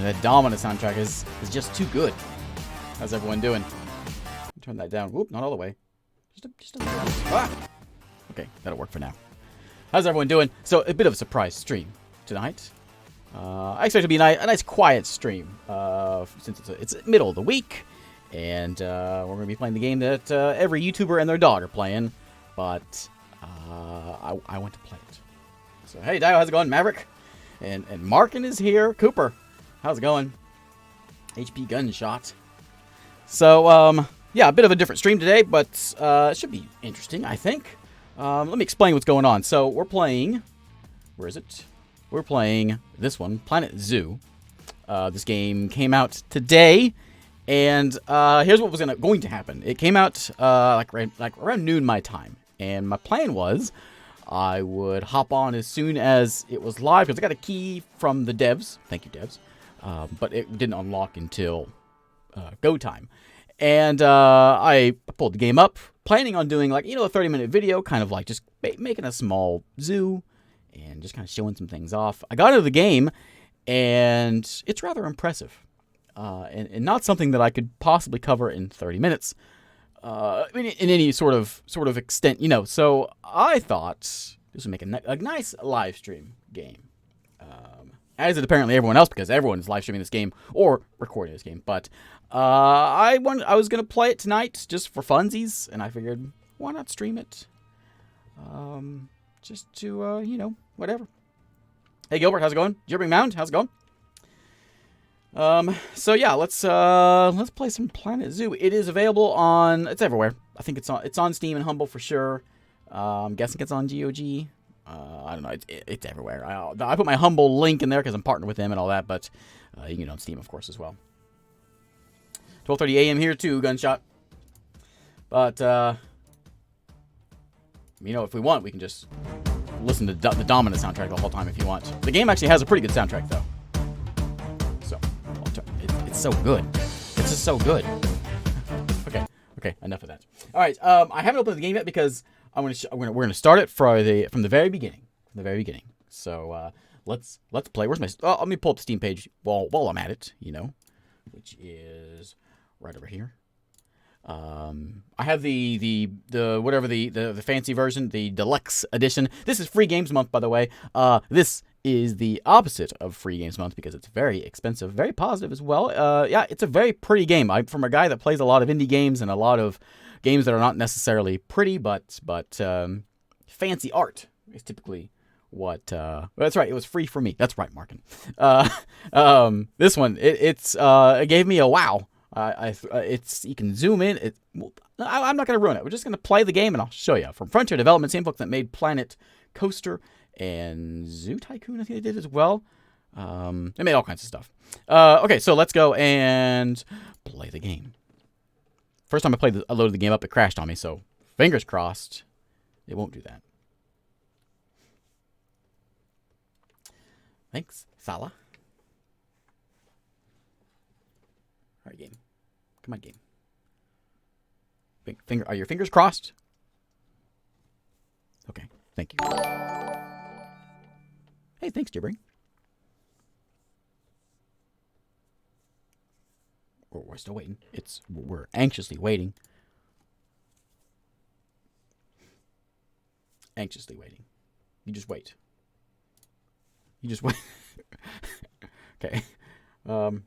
That Dominant soundtrack is just too good. How's everyone doing? Turn that down. Whoop, not all the way. Just a little. Ah! Okay, that'll work for now. How's everyone doing? So, a bit of a surprise stream tonight. I expect it to be a nice quiet stream, since it's middle of the week, and we're going to be playing the game that every YouTuber and their dog are playing, but I want to play it. So, hey, Dio, how's it going? Maverick? And Markin is here. Cooper, how's it going? HP Gunshot. So, yeah, a bit of a different stream today, but it should be interesting, I think. Let me explain what's going on. So, we're playing... Where is it? We're playing this one, Planet Zoo. This game came out today, and here's what was going to happen. It came out like around noon my time, and my plan was I would hop on as soon as it was live, because I got a key from the devs. Thank you, devs. But it didn't unlock until go time. And I pulled the game up, planning on doing, like, a 30-minute video, kind of like just making a small zoo and just kind of showing some things off. I got into the game, and it's rather impressive, and not something that I could possibly cover in 30 minutes, in any sort of extent, So I thought this would make a nice live stream game, as did apparently everyone else, because everyone is live streaming this game or recording this game. But I was gonna play it tonight just for funsies, and I figured, why not stream it? Just to, whatever. Hey, Gilbert, how's it going? Jibbering Mound, how's it going? So yeah, let's play some Planet Zoo. It is available on, it's everywhere. I think it's on Steam and Humble for sure. I'm guessing it's on GOG. I don't know, it's everywhere. I put my Humble link in there because I'm partnered with them and all that, but you can get it on Steam, of course, as well. 12:30 a.m. here too, Gunshot. But if we want, we can just listen to the Dominant soundtrack the whole time if you want. The game actually has a pretty good soundtrack, though. So, it's so good. It's just so good. Okay, enough of that. All right, I haven't opened the game yet because we're gonna start it from the very beginning. So let's play. Where's my? Let me pull up the Steam page while I'm at it. Which is right over here. I have the fancy version, the deluxe edition. This is free games month, by the way. This is the opposite of free games month because it's very expensive, very positive as well. Yeah, it's a very pretty game. From a guy that plays a lot of indie games and a lot of games that are not necessarily pretty, but fancy art is typically what. That's right. It was free for me. That's right, Markin. This one, it gave me a wow. You can zoom in. I'm not going to ruin it. We're just going to play the game, and I'll show you. From Frontier Development, same folks that made Planet Coaster and Zoo Tycoon, I think they did as well. They made all kinds of stuff. Okay, so let's go and play the game. First time I loaded the game up, it crashed on me, so fingers crossed it won't do that. Thanks, Salah. All right, game. Come on, game. Are your fingers crossed? Okay, thank you. Hey, thanks, Jibbering. We're still waiting. We're anxiously waiting. Anxiously waiting. You just wait. Okay. Oh.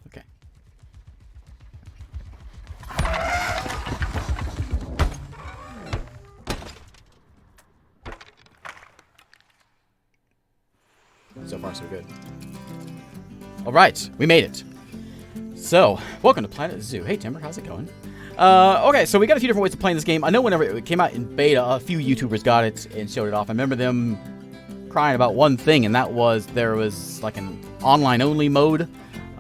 Okay. So far, so good. All right, we made it. So, welcome to Planet Zoo. Hey, Timber, how's it going? Okay, so we got a few different ways of playing this game. I know whenever it came out in beta, a few YouTubers got it and showed it off. I remember them crying about one thing, and that was there was like an online-only mode,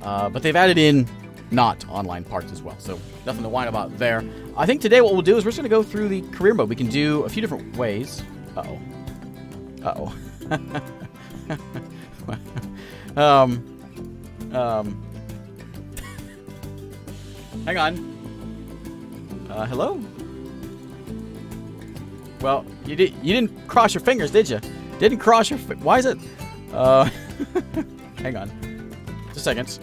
but they've added in not online parts as well, so nothing to whine about there. I think today what we'll do is we're just going to go through the career mode. We can do a few different ways. Uh-oh. Hang on. Hello? Well, you didn't cross your fingers, did you? Didn't cross your why is it Hang on. Just a second.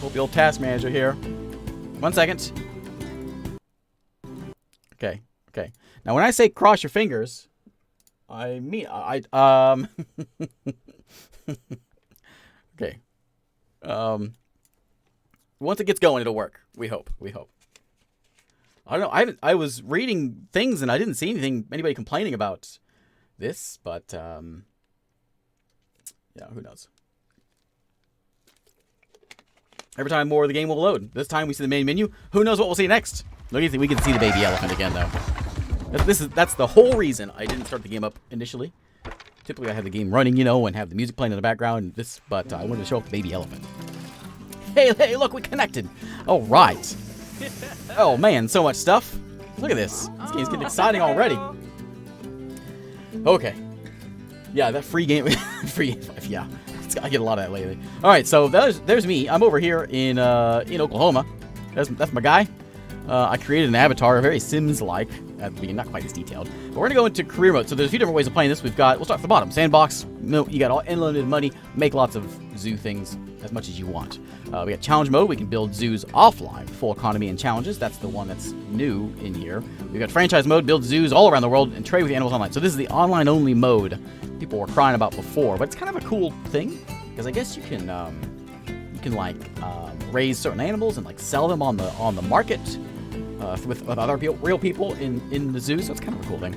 Hope the old task manager here. 1 second. Okay. Okay. Now, when I say cross your fingers, I mean Okay. Once it gets going, it'll work. We hope. We hope. I don't know. I was reading things and I didn't see anybody complaining about this, but yeah, who knows? Every time more of the game will load. This time we see the main menu. Who knows what we'll see next? Look, we can see the baby elephant again, though. That's the whole reason I didn't start the game up initially. Typically, I have the game running, you know, and have the music playing in the background. But I wanted to show off the baby elephant. Hey, look, we connected. All right. Oh man, so much stuff. Look at this. This game's getting exciting already. Okay. Yeah, that free game. Yeah. I get a lot of that lately. All right, so there's me. I'm over here in Oklahoma. That's my guy. I created an avatar, very Sims-like at the beginning, not quite as detailed. But we're gonna go into career mode. So there's a few different ways of playing this. We'll start at the bottom. Sandbox. You got all unlimited money. Make lots of zoo things as much as you want. We got challenge mode. We can build zoos offline, full economy and challenges. That's the one that's new in here. We got franchise mode. Build zoos all around the world and trade with the animals online. So this is the online only mode people were crying about before, but it's kind of a cool thing because I guess you can raise certain animals and like sell them on the market with other real people in the zoo. So it's kind of a cool thing.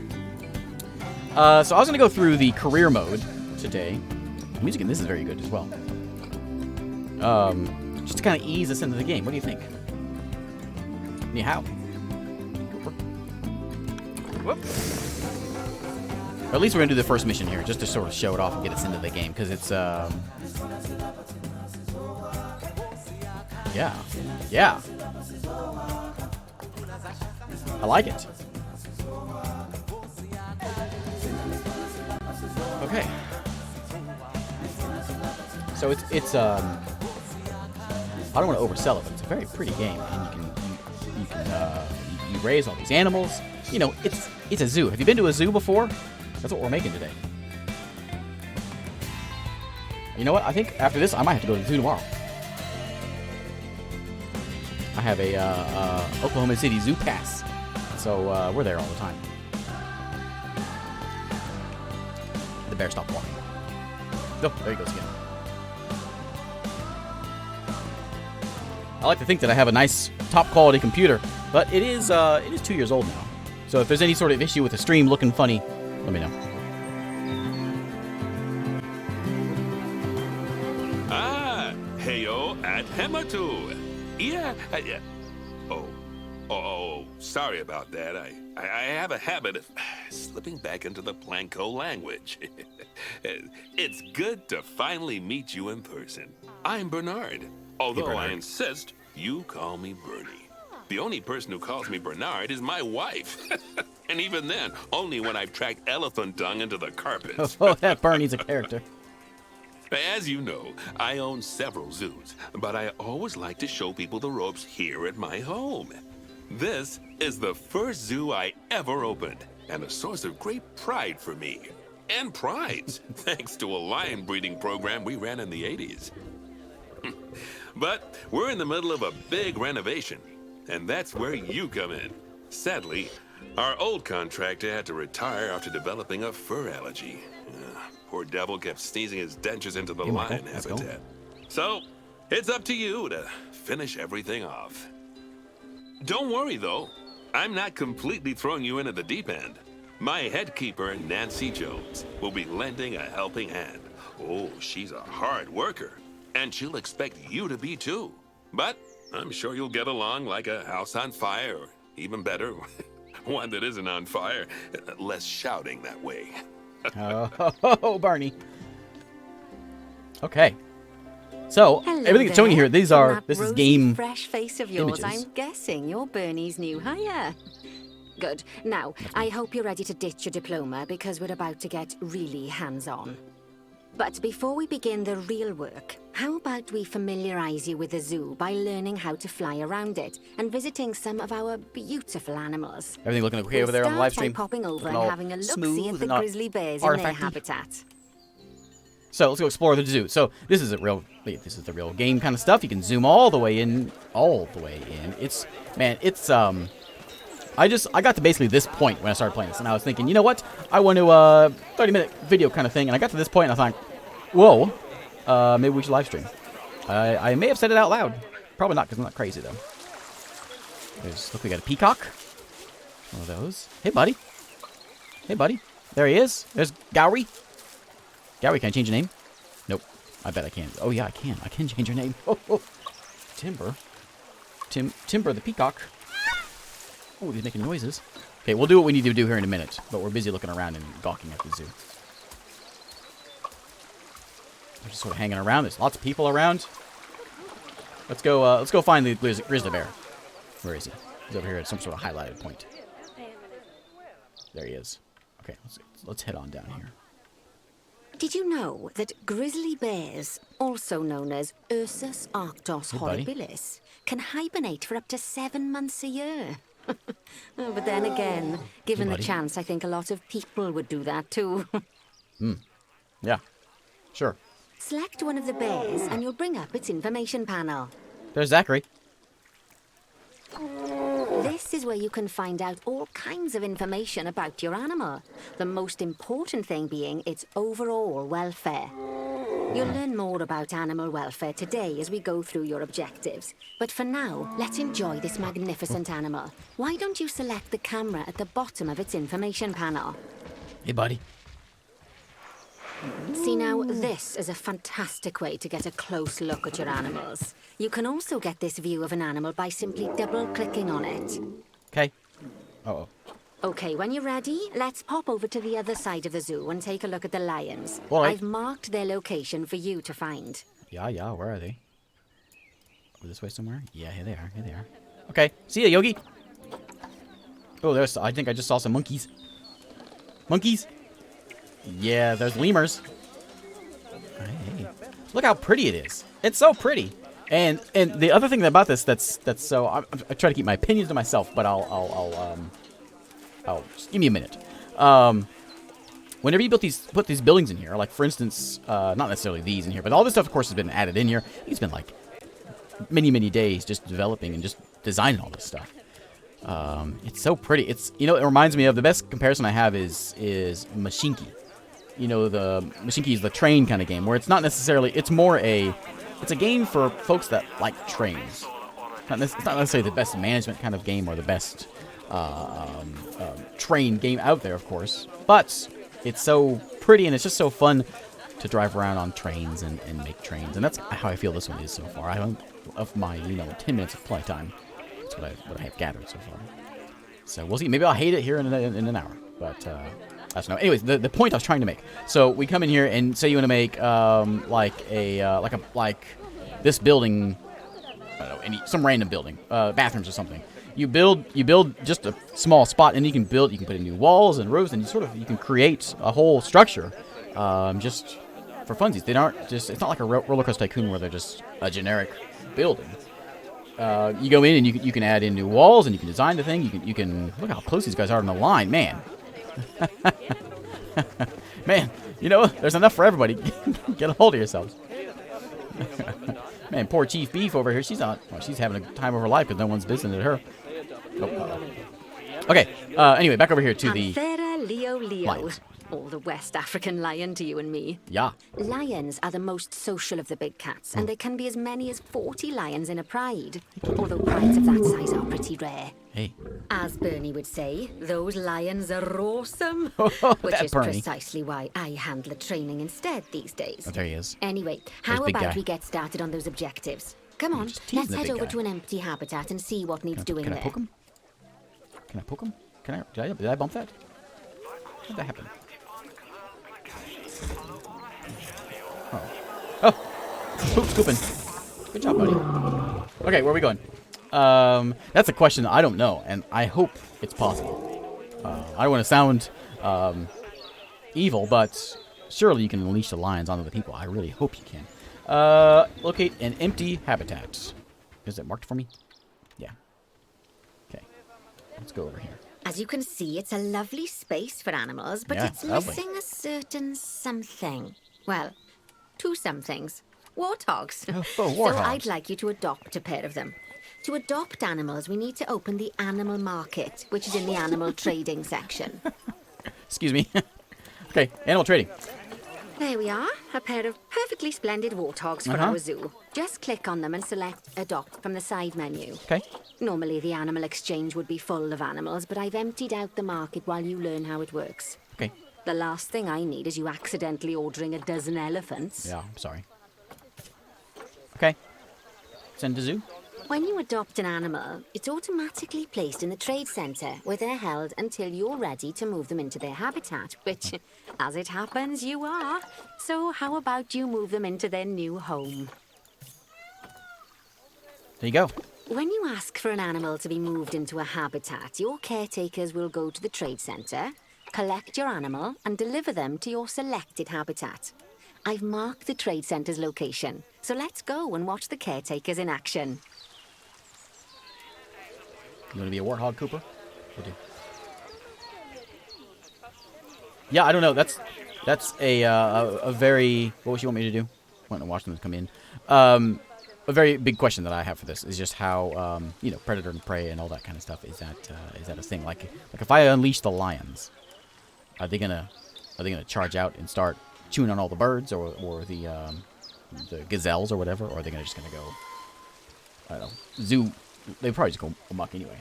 So I was going to go through the career mode today. The music in this is very good as well. Just to kind of ease us into the game. What do you think? Ni hao. Whoop. Or at least we're going to do the first mission here, just to sort of show it off and get us into the game, because it's, yeah. I like it. Okay. So it's I don't want to oversell it, but it's a very pretty game, and you raise all these animals. You know, it's a zoo. Have you been to a zoo before? That's what we're making today. You know what? I think after this, I might have to go to the zoo tomorrow. I have a Oklahoma City Zoo pass, so we're there all the time. The bear stopped walking. Oh, there he goes again. I like to think that I have a nice, top-quality computer, but it is 2 years old now. So if there's any sort of issue with the stream looking funny, let me know. Ah, heyo at Hematu. Yeah. Oh, sorry about that. I have a habit of slipping back into the Planko language. It's good to finally meet you in person. I'm Bernard. Although I insist you call me Bernie. The only person who calls me Bernard is my wife. And even then, only when I've tracked elephant dung into the carpets. Oh, that Bernie's a character. As you know, I own several zoos, but I always like to show people the ropes here at my home. This is the first zoo I ever opened, and a source of great pride for me. And prize, thanks to a lion breeding program we ran in the 80s. But we're in the middle of a big renovation, and that's where you come in. Sadly, our old contractor had to retire after developing a fur allergy. Poor devil kept sneezing his dentures into the lion habitat. So, it's up to you to finish everything off. Don't worry, though. I'm not completely throwing you into the deep end. My head keeper, Nancy Jones, will be lending a helping hand. Oh, she's a hard worker. And she'll expect you to be too. But I'm sure you'll get along like a house on fire, or even better, one that isn't on fire. Less shouting that way. Oh, Barney. Okay. So, Hello everything it's showing you here, this that is rosy, game fresh face of yours, images. I'm guessing you're Bernie's new hire. Good. Now, I hope you're ready to ditch your diploma because we're about to get really hands-on. But before we begin the real work, how about we familiarize you with the zoo by learning how to fly around it and visiting some of our beautiful animals. Everything looking okay over there on the live stream? By popping over Looking and all having a look-see smooth at the and not grizzly bears in their artifacty? habitat. So let's go explore the zoo. So this is the real game kind of stuff. You can zoom all the way in. It's, man, it's, I got to basically this point when I started playing this, and I was thinking, you know what? I want to, 30-minute video kind of thing, and I got to this point, and I thought, whoa, maybe we should live stream. I may have said it out loud. Probably not, because I'm not crazy, though. Look, we got a peacock. One of those. Hey, buddy. Hey, buddy. There he is. There's Gowry. Gowry, can I change your name? Nope. I bet I can. Oh, yeah, I can. I can change your name. Oh. Timber. Timber the peacock. Oh, he's making noises. Okay, we'll do what we need to do here in a minute, but we're busy looking around and gawking at the zoo. We're just sort of hanging around. There's lots of people around. Let's go find the grizzly bear. Where is he? He's over here at some sort of highlighted point. There he is. Okay, let's head on down here. Did you know that grizzly bears, also known as Ursus arctos horribilis, can hibernate for up to 7 months a year? Oh, but then again, given the chance, I think a lot of people would do that too. Yeah, sure. Select one of the bears and you'll bring up its information panel. There's Zachary. This is where you can find out all kinds of information about your animal. The most important thing being its overall welfare. You'll learn more about animal welfare today as we go through your objectives. But for now, let's enjoy this magnificent animal. Why don't you select the camera at the bottom of its information panel? Hey, buddy. See now, this is a fantastic way to get a close look at your animals. You can also get this view of an animal by simply double-clicking on it. Okay. Uh-oh. Okay, when you're ready, let's pop over to the other side of the zoo and take a look at the lions. All right. I've marked their location for you to find. Yeah, where are they? Over this way somewhere? Yeah, here they are. Okay, see ya, Yogi. Oh, I think I just saw some monkeys. Monkeys? Yeah, there's lemurs. Hey, look how pretty it is. It's so pretty. And the other thing about this that's so I try to keep my opinions to myself, but I'll just give me a minute. Whenever you put these buildings in here, like for instance, not necessarily these in here, but all this stuff, of course, has been added in here. It's been like many days just developing and just designing all this stuff. It's so pretty. It's, you know, it reminds me of, the best comparison I have is Mashinki. You know, the Mashinki is the train kind of game, where it's not necessarily, it's a game for folks that like trains. It's not necessarily the best management kind of game or the best train game out there, of course. But it's so pretty and it's just so fun to drive around on trains and make trains. And that's how I feel this one is so far. Of my, 10 minutes of playtime, that's what I have gathered so far. So we'll see. Maybe I'll hate it here in an hour. But that's no. Anyways, the point I was trying to make. So we come in here and say you want to make like this building. I don't know, some random building, bathrooms or something. You build just a small spot, and you can put in new walls and roofs, and you can create a whole structure, just for funsies. It's not like a Roller Coaster Tycoon where they're just a generic building. You go in and you can add in new walls, and you can design the thing. You can look how close these guys are on the line, man. Man, there's enough for everybody. Get a hold of yourselves. Man, poor Chief Beef over here. She's having a time of her life because no one's visited her. Okay. Anyway, back over here to the lions. All the West African lion to you and me. Yeah. Lions are the most social of the big cats, and there can be as many as 40 lions in a pride. Although prides of that size are pretty rare. Hey. As Bernie would say, those lions are awesome. Which is precisely why I handle the training instead these days. Oh, there he is. Anyway, how about we get started on those objectives? Come on, let's head over to an empty habitat and see what needs doing there. Can I poke him? Can I poke him? Did I bump that? How did that happen? Oh, poop scooping. Good job, buddy. Okay, where are we going? That's a question I don't know, and I hope it's possible. I don't want to sound evil, but surely you can unleash the lions onto the people. I really hope you can. Locate an empty habitat. Is it marked for me? Yeah. Okay. Let's go over here. As you can see, it's a lovely space for animals, but it's missing a certain something. Well, two somethings. Warthogs. Oh, So warthogs. I'd like you to adopt a pair of them. To adopt animals, we need to open the animal market, which is in the animal trading section. Excuse me. Okay, animal trading. There we are, a pair of perfectly splendid warthogs for our zoo. Just click on them and select Adopt from the side menu. Okay. Normally the animal exchange would be full of animals, but I've emptied out the market while you learn how it works. Okay. The last thing I need is you accidentally ordering a dozen elephants. Yeah, I'm sorry. Okay. Send to zoo. When you adopt an animal, it's automatically placed in the trade centre, where they're held until you're ready to move them into their habitat, which, as it happens, you are. So how about you move them into their new home? There you go. When you ask for an animal to be moved into a habitat, your caretakers will go to the trade centre, collect your animal, and deliver them to your selected habitat. I've marked the trade centre's location, so let's go and watch the caretakers in action. You want to be a warthog, Cooper? We'll do. Yeah, I don't know. That's a very... What would you want me to do? I want to watch them come in. A very big question that I have for this is just how, you know, predator and prey and all that kind of stuff. Is that a thing? Like if I unleash the lions, are they gonna charge out and start chewing on all the birds or the gazelles or whatever? Or are they just gonna go? I don't know. Zoo. They probably just go amok anyway.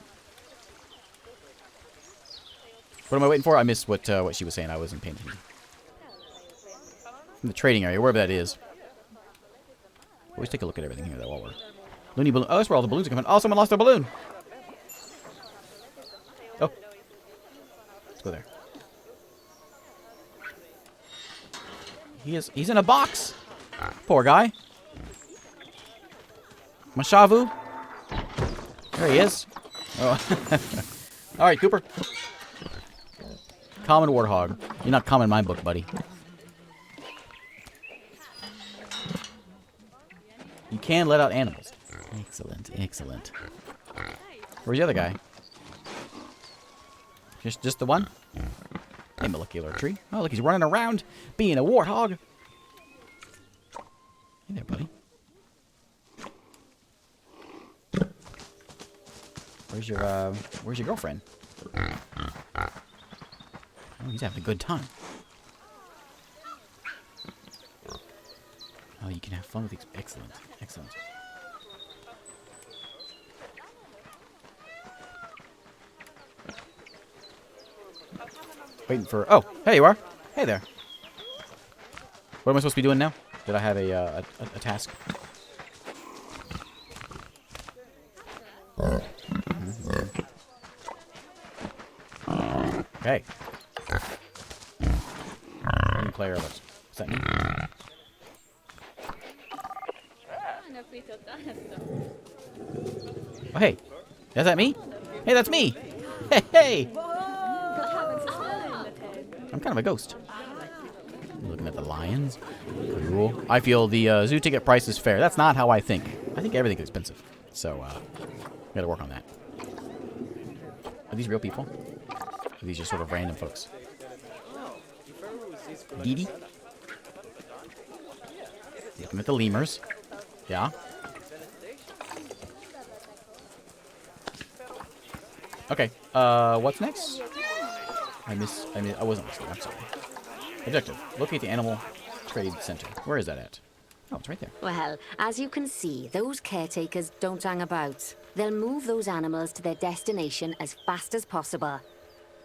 What am I waiting for? I missed what she was saying. I wasn't paying attention. In the trading area, wherever that is. Always take a look at everything here, though, while we're... Looney balloon. Oh, that's where all the balloons are coming. Oh, someone lost their balloon. Oh. Let's go there. He's in a box. Poor guy. Mashavu. There he is. Oh. All right, Cooper. Common warthog. You're not common in my book, buddy. You can let out animals. Excellent, excellent. Where's the other guy? Just the one? Hey, molecular tree. Oh, look, he's running around being a warthog. Hey there, buddy. Where's your girlfriend? Oh, he's having a good time. Oh, you can have fun with these. Excellent, excellent. Waiting for... Oh, hey, you are. Hey there. What am I supposed to be doing now? Did I have a task? Okay. New player alerts. What's that mean? Oh, hey. Is that me? Hey, that's me. Hey, hey. I'm kind of a ghost. Looking at the lions. Cool. I feel the zoo ticket price is fair. That's not how I think. I think everything's expensive. So, gotta work on that. Are these real people? Are these just sort of random folks? Dee Dee? Looking at the lemurs. Yeah. Okay. What's next? I wasn't listening. I'm sorry. Objective. Locate the animal trade center. Where is that at? Oh, it's right there. Well, as you can see, those caretakers don't hang about. They'll move those animals to their destination as fast as possible.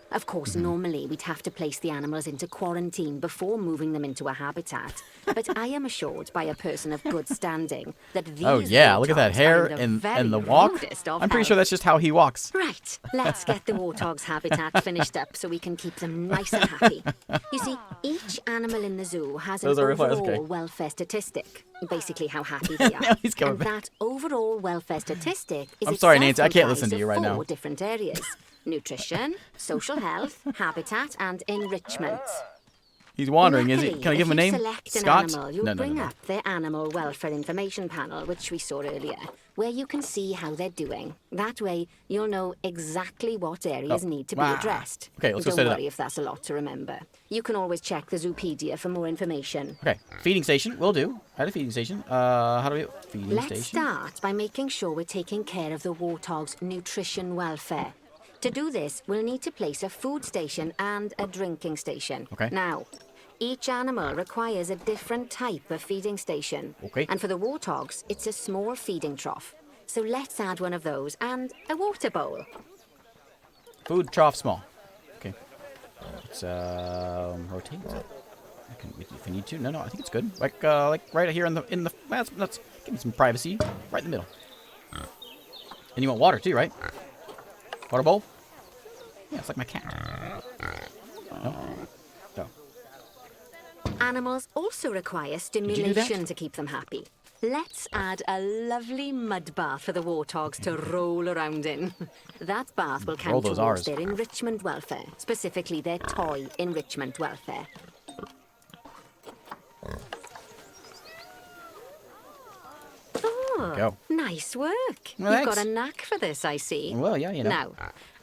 Of course, normally we'd have to place the animals into quarantine before moving them into a habitat. But I am assured by a person of good standing that these Oh yeah, look at that warthogs hair are in and the very walk. rudest of I'm pretty sure health. that's just how he walks. Right, let's get the warthog's habitat finished up so we can keep them nice and happy. You see, each animal in the zoo has an Those are overall okay. welfare statistic. Basically how happy they are. Now he's coming and back. that overall welfare statistic is I'm sorry, Nancy, I itself can't listen comprised to you of right now. 4 different areas. Nutrition, social health, habitat, and enrichment. He's wandering, is he? Luckily, Can I give him a if name? you select an Scott? animal, you'll No. bring up their animal welfare information panel, which we saw earlier. where you can see how they're doing. That way, you'll know exactly what areas need to be Wow. addressed. Okay, let's go Don't set it up. worry if that's a lot to remember. You can always check the Zoopedia for more information. Okay, feeding station. Will do. Add a feeding station. How do we... Feeding Let's station? start by making sure we're taking care of the warthog's nutrition welfare. To do this, we'll need to place a food station and a drinking station. Okay. Now, each animal requires a different type of feeding station. Okay. And for the warthogs, it's a small feeding trough. So let's add one of those and a water bowl. Food trough small. Okay. Let's rotate. I can if we need to. No, I think it's good. Like right here in the. Let's give me some privacy. Right in the middle. And you want water too, right? Water bowl? Yeah, it's like my cat. No. No. Animals also require you do stimulation that? to keep them happy. Let's add a lovely mud bath for the warthogs to roll around in. That bath will Roll count those towards Rs. their enrichment welfare, specifically their toy enrichment welfare. Go. Nice work. Well, You've got thanks. a knack for this, I see. Well, yeah, you know. Now,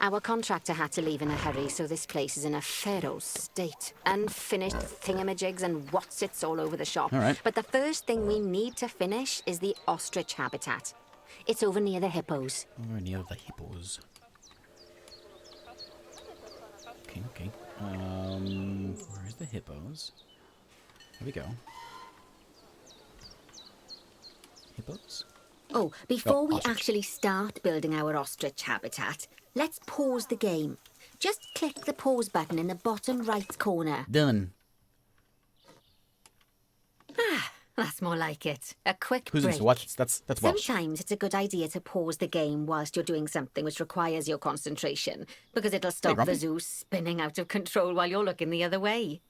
our contractor had to leave in a hurry, so this place is in a pharaoh state. Unfinished thingamajigs and whatsits all over the shop. All right. But the first thing we need to finish is the ostrich habitat. It's over near the hippos. Over near the hippos. Okay. Where's the hippos? There we go. Hippos? Oh, before we ostrich. actually start building our ostrich habitat, let's pause the game. Just click the pause button in the bottom right corner. Done. That's more like it. A quick Who's break. this? What? That's Welsh. Sometimes it's a good idea to pause the game whilst you're doing something which requires your concentration, because it'll stop the Grumpy. zoo spinning out of control while you're looking the other way.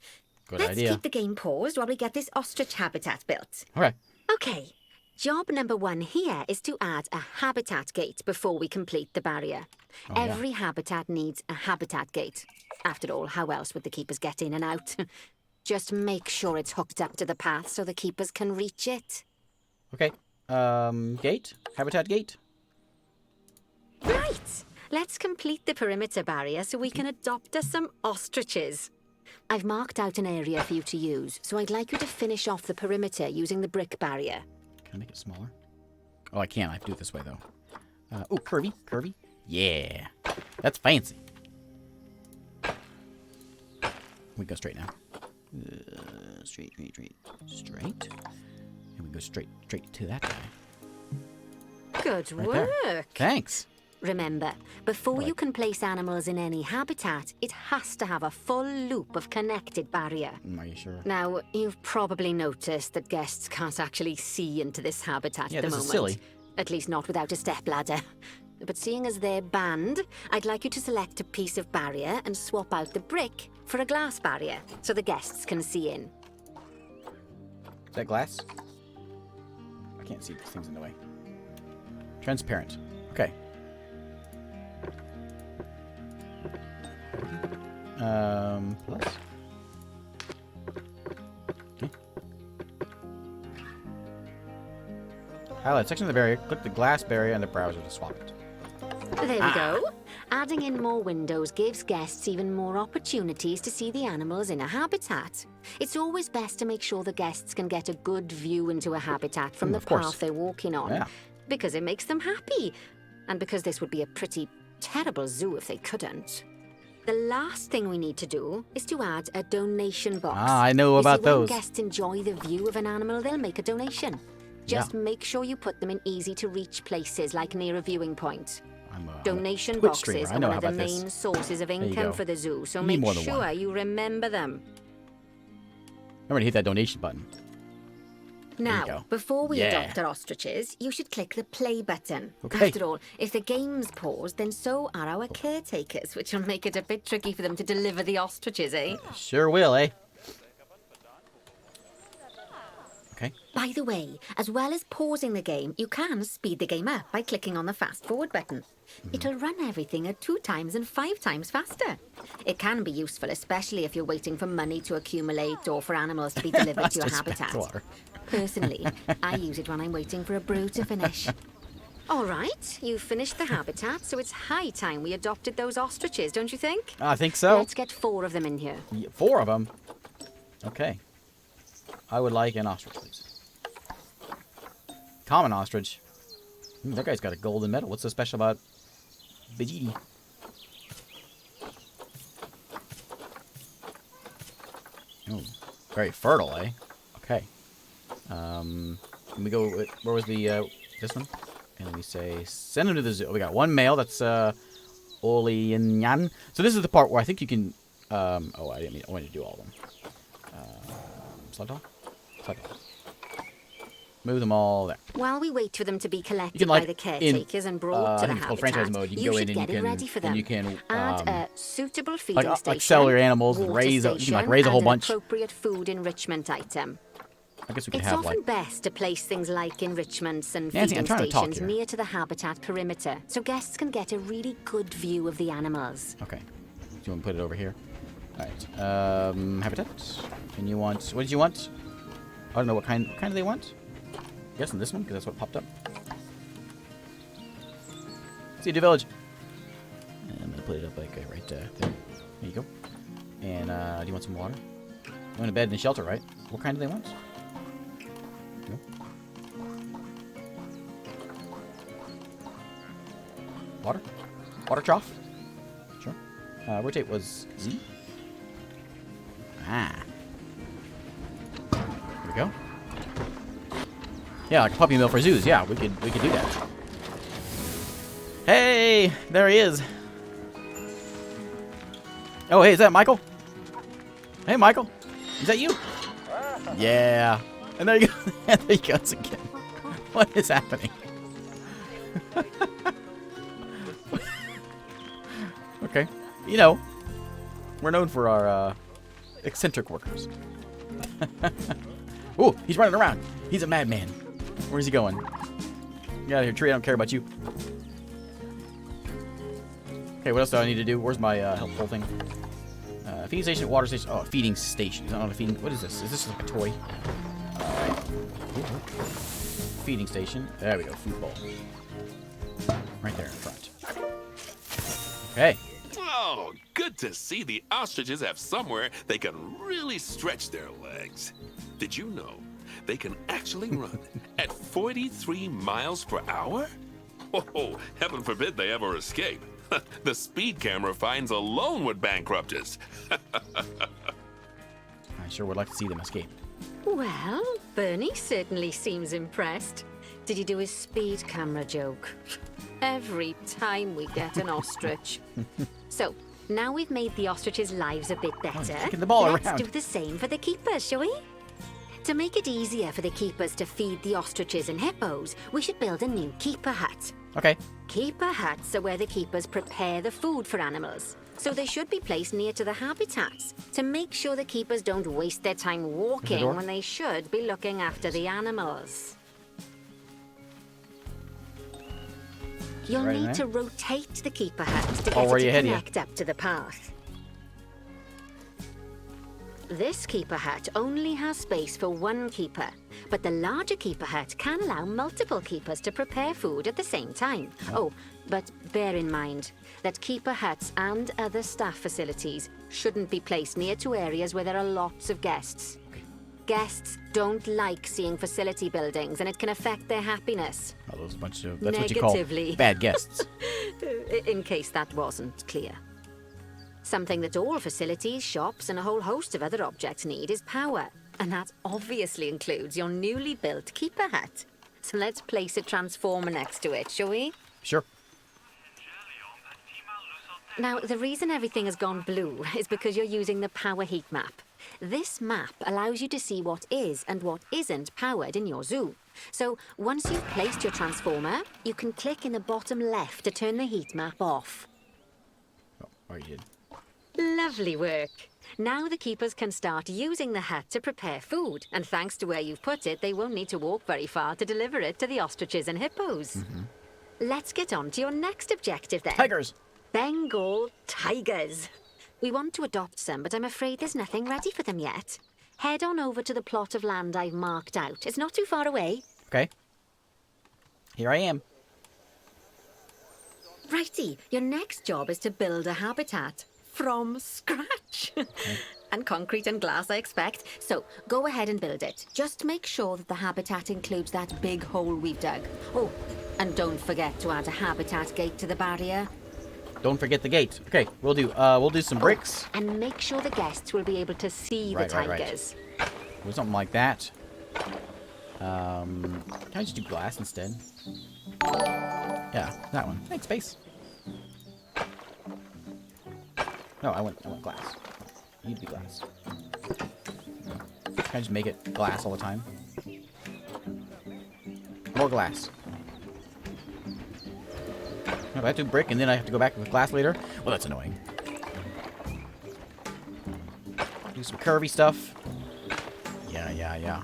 Good Let's idea. keep the game paused while we get this ostrich habitat built. Okay. Okay, job number 1 here is to add a habitat gate before we complete the barrier. Oh, yeah. Every habitat needs a habitat gate. After all, how else would the keepers get in and out? Just make sure it's hooked up to the path so the keepers can reach it. Okay. Gate? Habitat gate? Right! Let's complete the perimeter barrier so we can adopt us some ostriches. I've marked out an area for you to use, so I'd like you to finish off the perimeter using the brick barrier. Can I make it smaller? Oh, I can. I have to do it this way, though. Oh, curvy. Curvy. Yeah. That's We go straight now. Straight. And we go straight to that guy. Good Right work! there. Thanks. Remember, before Right. you can place animals in any habitat, it has to have a full loop of connected barrier. Are you sure? Now, you've probably noticed that guests can't actually see into this habitat Yeah, at the this moment. is silly. At least not without a stepladder. But seeing as they're banned, I'd like you to select a piece of barrier and swap out the brick for a glass barrier so the guests can see in. Is that glass? I can't see. These things in the way. Transparent. Okay. Plus. Okay. Highlight section of the barrier. Click the glass barrier in the browser to swap it. There we go. Adding in more windows gives guests even more opportunities to see the animals in a habitat. It's always best to make sure the guests can get a good view into a habitat from the of course. path they're walking on. Yeah. Because it makes them happy. And because this would be a pretty terrible zoo if they couldn't. The last thing we need to do is to add a donation box. I know about you see, those. When guests enjoy the view of an animal, they'll make a donation. Just make sure you put them in easy-to-reach places, like near a viewing point. I'm a Donation Twitch boxes streamer. I are know one of the about this. main sources of you income go. for the zoo, so You need make more than sure one. you remember them. Remember to hit that donation button. you Now, go. before we Yeah. adopt our ostriches, you should click the play button. Okay. After all, if the game's paused, then so are our caretakers, which will make it a bit tricky for them to deliver the ostriches, eh? Sure will, eh? Okay. By the way, as well as pausing the game, you can speed the game up by clicking on the fast forward button. It'll run everything at 2 times and 5 times faster. It can be useful, especially if you're waiting for money to accumulate or for animals to be delivered to your That's habitat. spectacular. Personally, I use it when I'm waiting for a brew to finish. All right, you've finished the habitat, so it's high time we adopted those ostriches, don't you think? I think so. Let's get 4 of them in here. 4 of them? Okay. I would like an ostrich, please. Common ostrich. That guy's got a golden medal. What's so special about Vegeta? Oh, very fertile, eh? Okay. Can we go with, where was the, this one? And let me say, send him to the zoo. We got 1 male, that's, Olianyan. So this is the part where I think you can, oh, I didn't mean, I wanted to do all of them. Slide on? Slide on. Move them all there. While we wait for them to be collected can, like, by the caretakers and brought to the I think it's called franchise habitat, mode. You can you go should in and get you it can, ready for and them. you can, Add a suitable feeding station, like sell your animals, water raise a, you can like station, raise a whole and bunch. an appropriate food enrichment item. I guess we can It's have often like, best to place things like enrichments and Nancy, I'm feeding trying to talk stations here. near to the habitat perimeter, so guests can get a really good view of the animals. okay. Do you want to put it over here? All right. Habitat. And you want, what did you want? I don't know what kind do they want? I'm guessing this one because that's what popped up. See the village. And I'm gonna put it up like right there. There you go. And do you want some water? You want a bed and a shelter, right? What kind do they want? No? Water? Water trough? Sure. Rotate was Z. Ah. There we go. Yeah, like a puppy mill for zoos. Yeah, we could do that. Hey, there he is. Oh, hey, is that Michael? Hey, Michael. Is that you? Yeah. And there you go. And there he goes again. What is happening? Okay. You know, we're known for our eccentric workers. Ooh, he's running around. He's a madman. Where's he going? Get out of here, tree. I don't care about you. Okay, what else do I need to do? Where's my helpful thing? Feeding station, water station. Oh, feeding station. Is that not a feeding? What is this? Is this like a toy? Alright. Feeding station. There we go. Food bowl. Right there in front. Okay. Oh, good to see the ostriches have somewhere they can really stretch their legs. Did you know they can actually run at 43 miles per hour? Oh, heaven forbid they ever escape. The speed camera fines alone would bankrupt us. I sure would like to see them escape. Well, Bernie certainly seems impressed. Did you do his speed camera joke? Every time we get an ostrich. So, now we've made the ostriches' lives a bit better, kicking the ball let's around. do the same for the keepers, shall we? To make it easier for the keepers to feed the ostriches and hippos, we should build a new keeper hut. Okay. Keeper huts are where the keepers prepare the food for animals, so they should be placed near to the habitats to make sure the keepers don't waste their time walking door? when they should be looking after the animals. You'll Right in need there? to rotate the keeper hut to Oh, get where it you to heading? connect up to the path. This keeper hut only has space for 1 keeper, but the larger keeper hut can allow multiple keepers to prepare food at the same time. Oh, but bear in mind that keeper huts and other staff facilities shouldn't be placed near to areas where there are lots of guests. Guests don't like seeing facility buildings, and it can affect their happiness. Oh, those are a bunch of, that's what you call Negatively. bad guests. In case that wasn't clear. Something that all facilities, shops, and a whole host of other objects need is power. And that obviously includes your newly built keeper hut. So let's place a transformer next to it, shall we? Sure. Now, the reason everything has gone blue is because you're using the power heat map. This map allows you to see what is and what isn't powered in your zoo. So once you've placed your transformer, you can click in the bottom left to turn the heat map off. Oh, you did. Lovely work. Now the keepers can start using the hut to prepare food, and thanks to where you've put it, they won't need to walk very far to deliver it to the ostriches and hippos. Let's get on to your next objective then. Tigers. Bengal tigers. We want to adopt some, but I'm afraid there's nothing ready for them yet. Head on over to the plot of land I've marked out. It's not too far away. Okay. Here I am. Righty, your next job is to build a habitat from scratch. And concrete and glass, I expect. So go ahead and build it. Just make sure that the habitat includes that big hole we've dug. Oh, and don't forget to add a habitat gate to the barrier. Don't forget the gate. Okay, we'll do some bricks. And make sure the guests will be able to see the tigers. Or something like that. Can I just do glass instead? Yeah, that one. Thanks, space. No, I want glass. You need to be glass. Can I just make it glass all the time? More glass. If I have to do brick and then I have to go back with glass later, well, that's annoying. Do some curvy stuff. Yeah.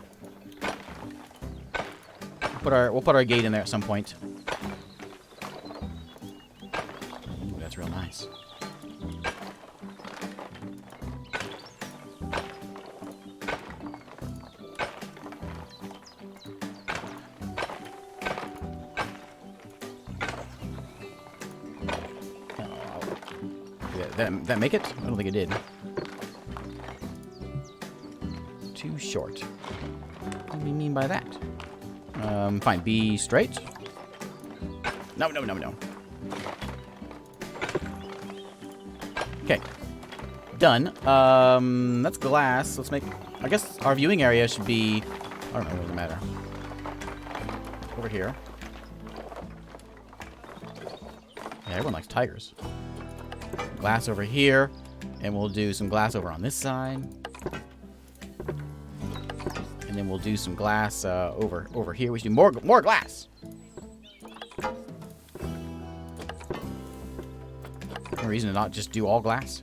We'll put our gate in there at some point. Ooh, that's real nice. That make it? I don't think it did. Too short. What do you mean by that? Fine. Be straight. No. Okay. Done. That's glass. Let's make... I guess our viewing area should be... I don't know. It doesn't matter. Over here. Yeah, everyone likes tigers. Glass over here. And we'll do some glass over on this side. And then we'll do some glass over here. We should do more glass. No reason to not just do all glass.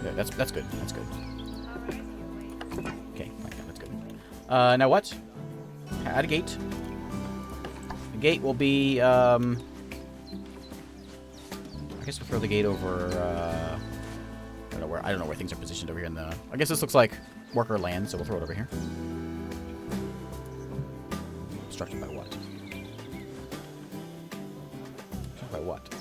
Yeah, that's good. That's good. Okay, like that, that's good. Now what? Add a gate. The gate will be I guess we'll throw the gate over I don't know where things are positioned over here in the... I guess this looks like worker land, so we'll throw it over here. Obstructed by what? Obstructed by what?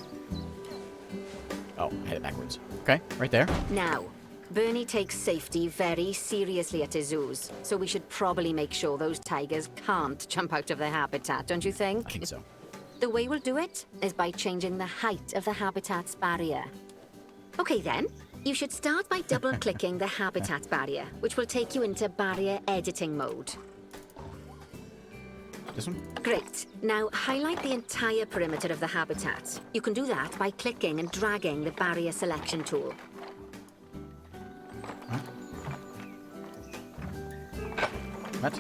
Oh, I had it backwards. Okay, right there. Now, Bernie takes safety very seriously at his zoos, so we should probably make sure those tigers can't jump out of their habitat, don't you think? I think so. The way we'll do it is by changing the height of the habitat's barrier. Okay then, you should start by double-clicking the habitat barrier, which will take you into barrier editing mode. This one? Great. Now highlight the entire perimeter of the habitat. You can do that by clicking and dragging the barrier selection tool. Huh? What?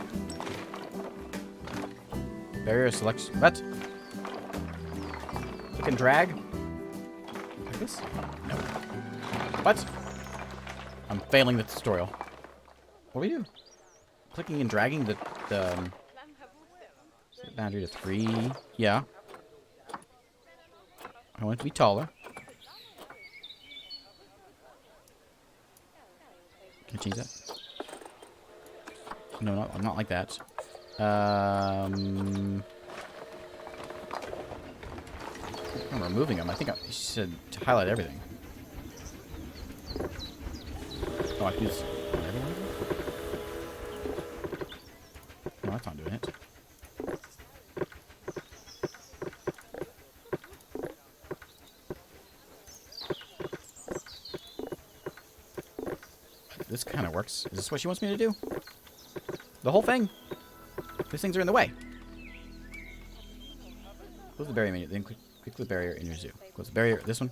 Barrier selection. What? Click and drag? Like this? No. What? I'm failing the tutorial. What do we do? Clicking and dragging the boundary to 3. Yeah. I want it to be taller. Can I change that? No, not like that. I'm removing them. I think she said to highlight everything. Oh, I can use everyone? No, that's not doing it. This kind of works. Is this what she wants me to do? The whole thing? These things are in the way. Close the barrier menu, then click the barrier in your zoo. Close the barrier. This one.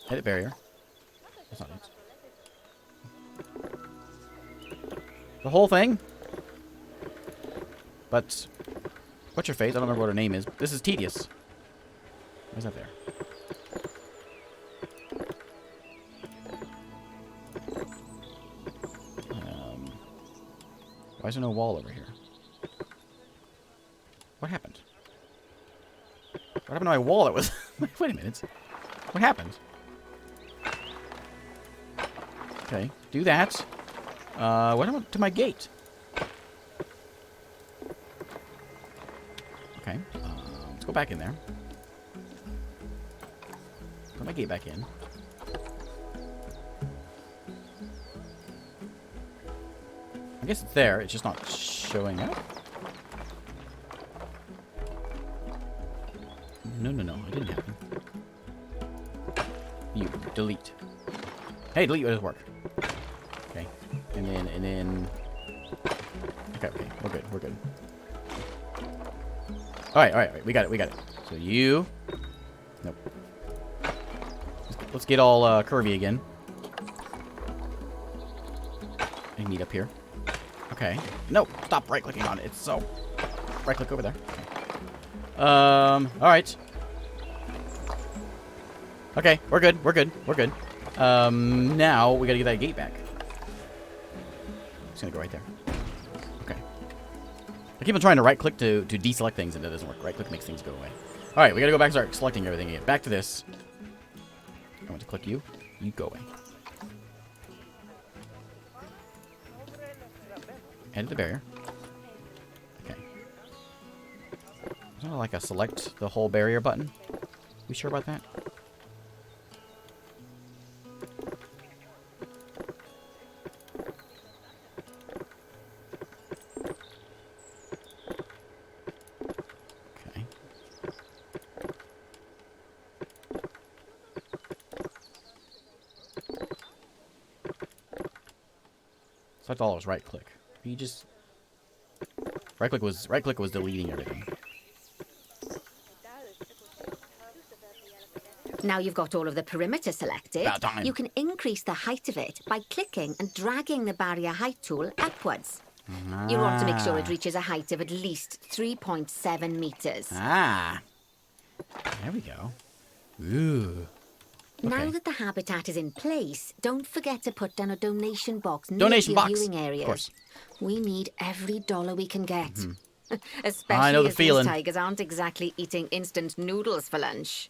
Edit barrier. That's not it. The whole thing? But what's your face? I don't remember what her name is. This is tedious. Why's that there? Why is there no wall over here? What happened? What happened to my wall that was... Wait a minute. What happened? Okay, do that. What happened to my gate? Okay. Let's go back in there. Put my gate back in. I guess it's there. It's just not showing up. No, no, no. It didn't happen. You. Delete. Hey, delete doesn't work. Okay. And then... Okay, okay. We're good. We're good. Alright, alright. We got it. We got it. So you... Nope. Let's get all curvy again. And meet up here. Okay. No, stop right-clicking on it. It's so... Right-click over there. Alright. Okay, we're good. We're good. We're good. Now we gotta get that gate back. It's gonna go right there. Okay. I keep on trying to right-click to deselect things, and it doesn't work. Right-click makes things go away. Alright, we gotta go back and start selecting everything again. Back to this. I want to click you. You go away. Edit the barrier. Okay. Is that like a select the whole barrier button? We sure about that? Okay. Select all, was right click. You just right click was deleting everything. Now you've got all of the perimeter selected, About time. you can increase the height of it by clicking and dragging the barrier height tool upwards. You want to make sure it reaches a height of at least 3.7 meters. Ah. There we go. Ooh. Now Okay. that the habitat is in place, don't forget to put down a donation box near Donation your box, viewing areas. of course. We need every dollar we can get. Especially I know the as feeling. these tigers aren't exactly eating instant noodles for lunch.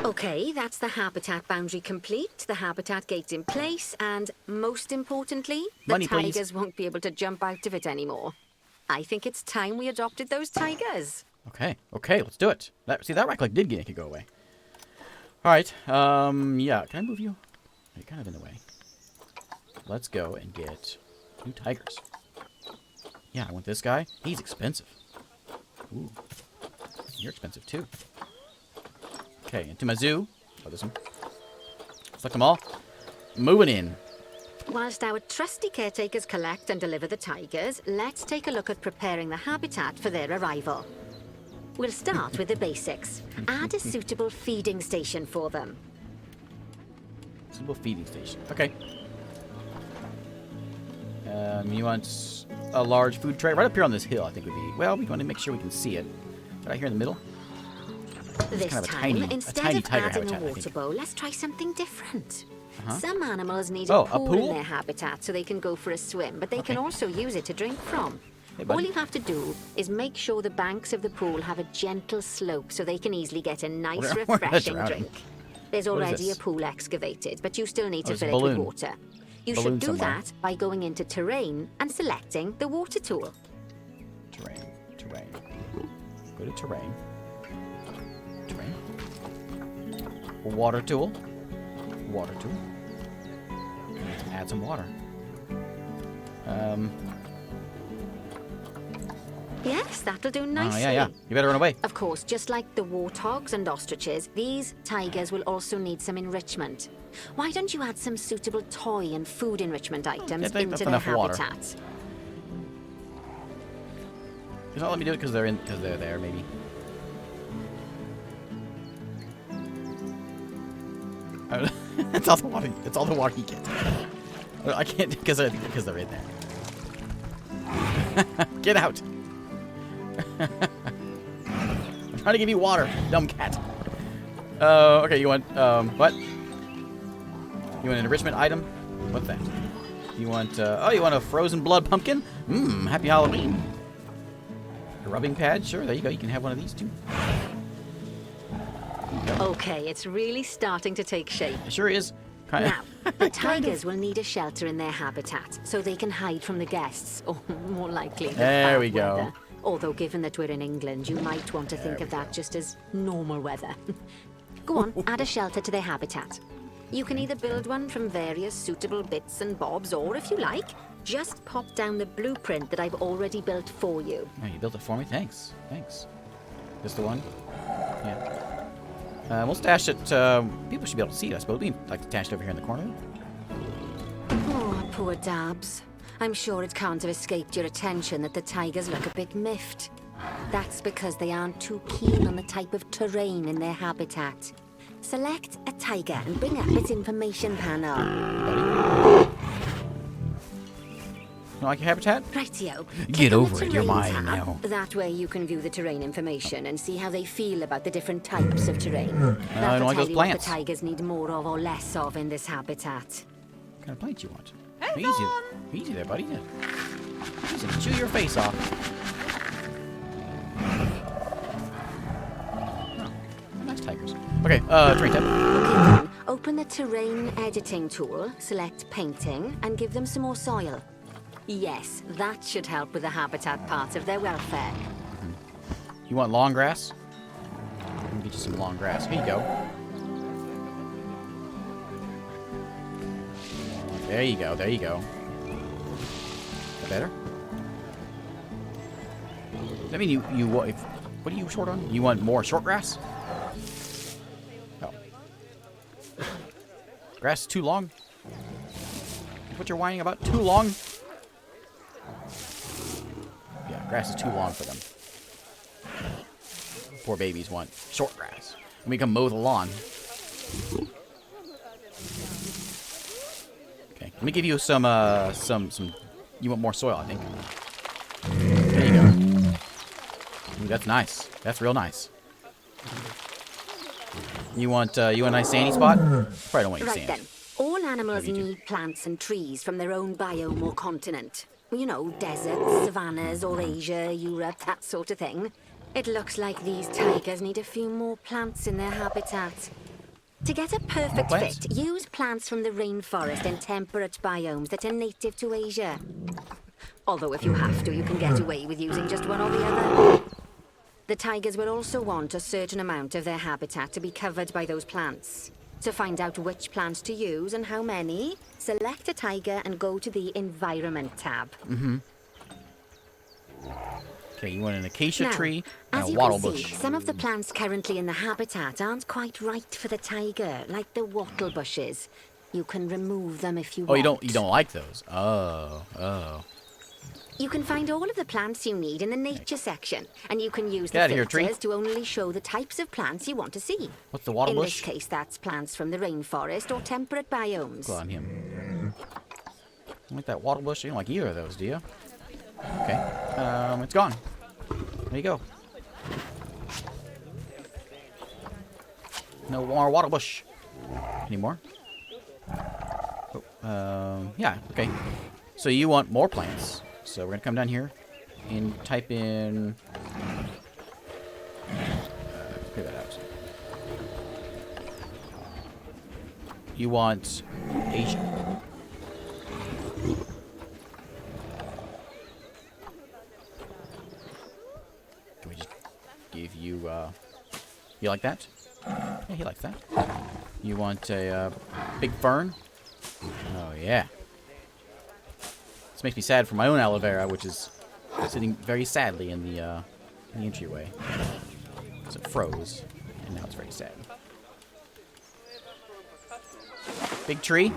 Okay, that's the habitat boundary complete, the habitat gate's in place, and most importantly, the Money, please. tigers won't be able to jump out of it anymore. I think it's time we adopted those tigers. Okay, okay, let's do it. See, that right click did make it go away. Alright, yeah, can I move you? You're kind of in the way. Let's go and get new tigers. Yeah, I want this guy. He's expensive. Ooh. You're expensive, too. Okay, into my zoo. Oh, this one. Select them all. Moving in. Whilst our trusty caretakers collect and deliver the tigers, let's take a look at preparing the habitat for their arrival. We'll start with the basics. Add a suitable feeding station for them. Simple feeding station. Okay. You want a large food tray? Right up here on this hill, I think would be... Well, we want to make sure we can see it. Right here in the middle. This kind of a time, tiny instead of tiger adding habitat, a I water think. bowl, let's try something different. Uh-huh. Some animals need Oh, a a pool pool? in their habitat so they can go for a swim, but they Okay. can also use it to drink from. Hey, All buddy. you have to do is make sure the banks of the pool have a gentle slope so they can easily get a nice, We're refreshing drowning. drink. There's What is already a this? pool excavated, but you still need to it's fill a it with balloon. water. You Balloon should do somewhere. that by going into terrain and selecting the water tool. Terrain. Terrain. Go to terrain. Terrain. Water tool. Water tool. Add some water. Yes, that'll do Oh, nicely. yeah. You better run away. Of course, just like the warthogs and ostriches, these tigers will also need some enrichment. Why don't you add some suitable toy and food enrichment items think into that's their enough water. habitat? Just not let me do it because they're there, maybe. It's all the water. It's all the water he gets. I can't because they're in there. Get out! I'm trying to give you water, dumb cat. Okay, you want what? You want an enrichment item? What's that? You want oh, you want a frozen blood pumpkin? Mmm, happy Halloween. A rubbing pad? Sure, there you go. You can have one of these too. Okay, it's really starting to take shape. It sure is. Now, the tigers will need a shelter in their habitat so they can hide from the guests, or more likely, the There bad we go. weather. Although, given that we're in England, you might want to think of that just as normal weather. Go on, add a shelter to their habitat. You can either build one from various suitable bits and bobs, or if you like, just pop down the blueprint that I've already built for you. Oh, you built it for me? Thanks. Thanks. This the one? Yeah. We'll stash it. People should be able to see it, I suppose. We can, like, stash it over here in the corner. Oh, poor Dabs. I'm sure it can't have escaped your attention that the tigers look a bit miffed. That's because they aren't too keen on the type of terrain in their habitat. Select a tiger and bring up its information panel. Buddy. You like your habitat? Rightio. Get Click on over the it, you're terrain mine tab. now. That way you can view the terrain information and see how they feel about the different types of terrain. I don't That'll like tell those you what plants. the tigers need more of or less of in this habitat. What kind of plants you want? Easy there, buddy. Easy. Chew your face off. Oh, nice tigers. Okay, terrain tab. Okay then, open the terrain editing tool, select painting, and give them some more soil. Yes, that should help with the habitat part of their welfare. You want long grass? Let me get you some long grass. Here you go. There you go. There you go. Is that better? Does that mean you what? What are you short on? You want more short grass? Oh. Grass is too long? What you're whining about? Too long? Yeah, grass is too long for them. Poor babies want short grass. Let me come mow the lawn. Okay, let me give you some. You want more soil, I think. There you go. Ooh, that's nice. That's real nice. You want a nice sandy spot? Probably don't want you Right sand. then, all animals you do. need plants and trees from their own biome or continent. You know, deserts, savannas, or Asia, Europe, that sort of thing. It looks like these tigers need a few more plants in their habitat. To get a perfect plants? fit, use plants from the rainforest in temperate biomes that are native to Asia. Although if you have to, you can get away with using just one or the other. The tigers will also want a certain amount of their habitat to be covered by those plants. To find out which plants to use and how many, select a tiger and go to the Environment tab. Okay, you want an acacia Now, tree and as a you wattle can see, bush. some of the plants currently in the habitat aren't quite right for the tiger, like the wattle bushes. You can remove them if you Oh, want. you don't like those? Oh. You can find all of the plants you need in the nature section, and you can use Get the out of here, tree. filters to only show the types of plants you want to see. What's the wattle In bush? this case, that's plants from the rainforest or temperate biomes. Go on him. You like that wattle bush? You don't like either of those, do you? Okay. It's gone. There you go. No more wattle bush. Any more? Oh, yeah, okay. So you want more plants. So we're gonna come down here and type in... clear that out. You want Asia. Can we just give you, you like that? Yeah, he likes that. You want a, big fern? Oh, yeah. This makes me sad for my own aloe vera, which is sitting very sadly in the entryway. So it froze, and now it's very sad. Big tree?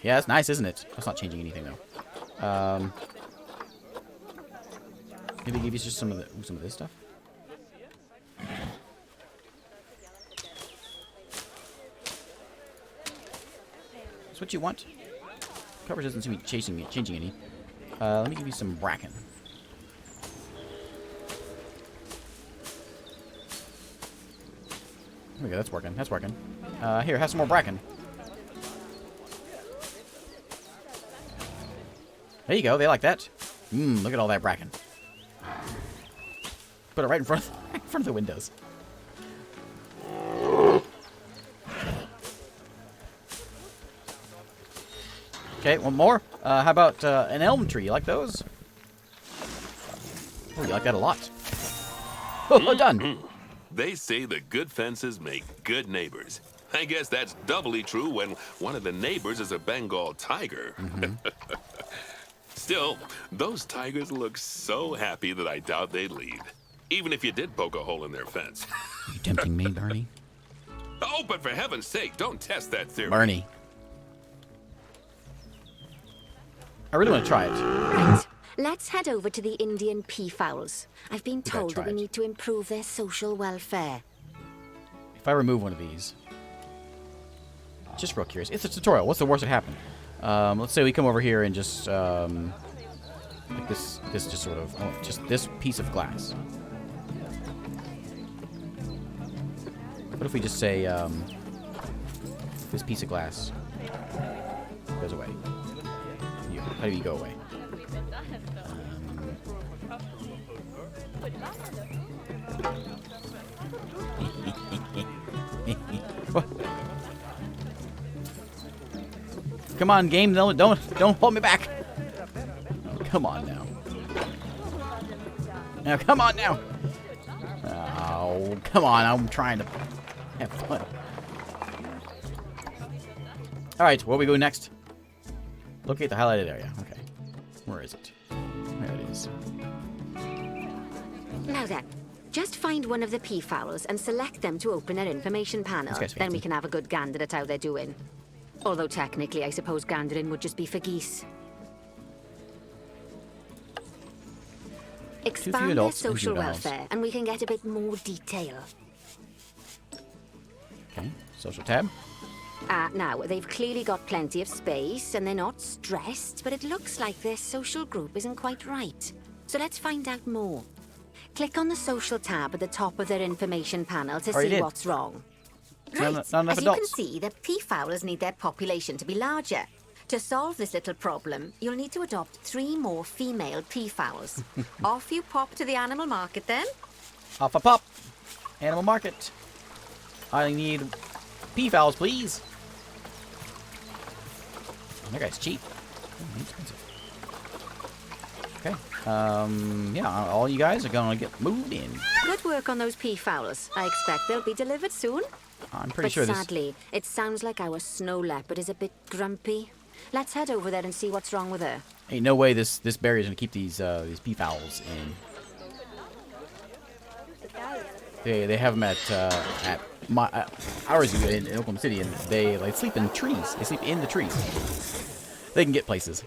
Yeah, that's nice, isn't it? That's not changing anything, though. Maybe give you just some of this stuff. That's what you want. Coverage doesn't seem to be changing any. Let me give you some bracken. There we go. That's working. That's working. Here, have some more bracken. There you go. They like that. Look at all that bracken. Put it right in front of the windows. Okay, one more. How about an elm tree? You like those? Oh, you like that a lot. Oh, done. They say that good fences make good neighbors. I guess that's doubly true when one of the neighbors is a Bengal tiger. Still, those tigers look so happy that I doubt they'd leave. Even if you did poke a hole in their fence. You tempting me, Bernie? Oh, but for heaven's sake, don't test that theory. Bernie. I really want to try it. Right. Let's head over to the Indian peafowls. I've been gotta told try that we it. need to improve their social welfare. If I remove one of these. Just real curious. It's a tutorial. What's the worst that happened? Let's say we come over here and just, like this just sort of, oh, just this piece of glass. What if we just say, this piece of glass goes away? How do you go away? Come on, game! Don't hold me back! Oh, come on now! Now, come on now! Oh, come on! I'm trying to have fun. All right, where we go next? Locate the highlighted area. Okay, where is it? There it is. Now then, just find one of the peafowls and select them to open their information panel. This guy's Then we fancy. can have a good gander at how they're doing. Although technically, I suppose gandering would just be for geese. Expand their adults and social juveniles. welfare, and we can get a bit more detail. Okay, social tab. Now, they've clearly got plenty of space, and they're not stressed, but it looks like their social group isn't quite right. So let's find out more. Click on the social tab at the top of their information panel to Already see did. what's wrong. Not- Right, not enough as you can adults. see, the peafowlers need their population to be larger. To solve this little problem, you'll need to adopt 3 more female peafowls. Off you pop to the animal market then. Off a pop. Animal market. I need peafowls, please. That guy's cheap. Oh, he's expensive. Okay. Yeah, all you guys are gonna get moved in. Good work on those peafowls. I expect they'll be delivered soon. I'm pretty But sure this. sadly, it sounds like our snow leopard is a bit grumpy. Let's head over there and see what's wrong with her. Ain't no way this barrier's gonna keep these peafowls in. They have them at my our zoo in Oklahoma City, and they sleep in trees. They sleep in the trees. They can get places.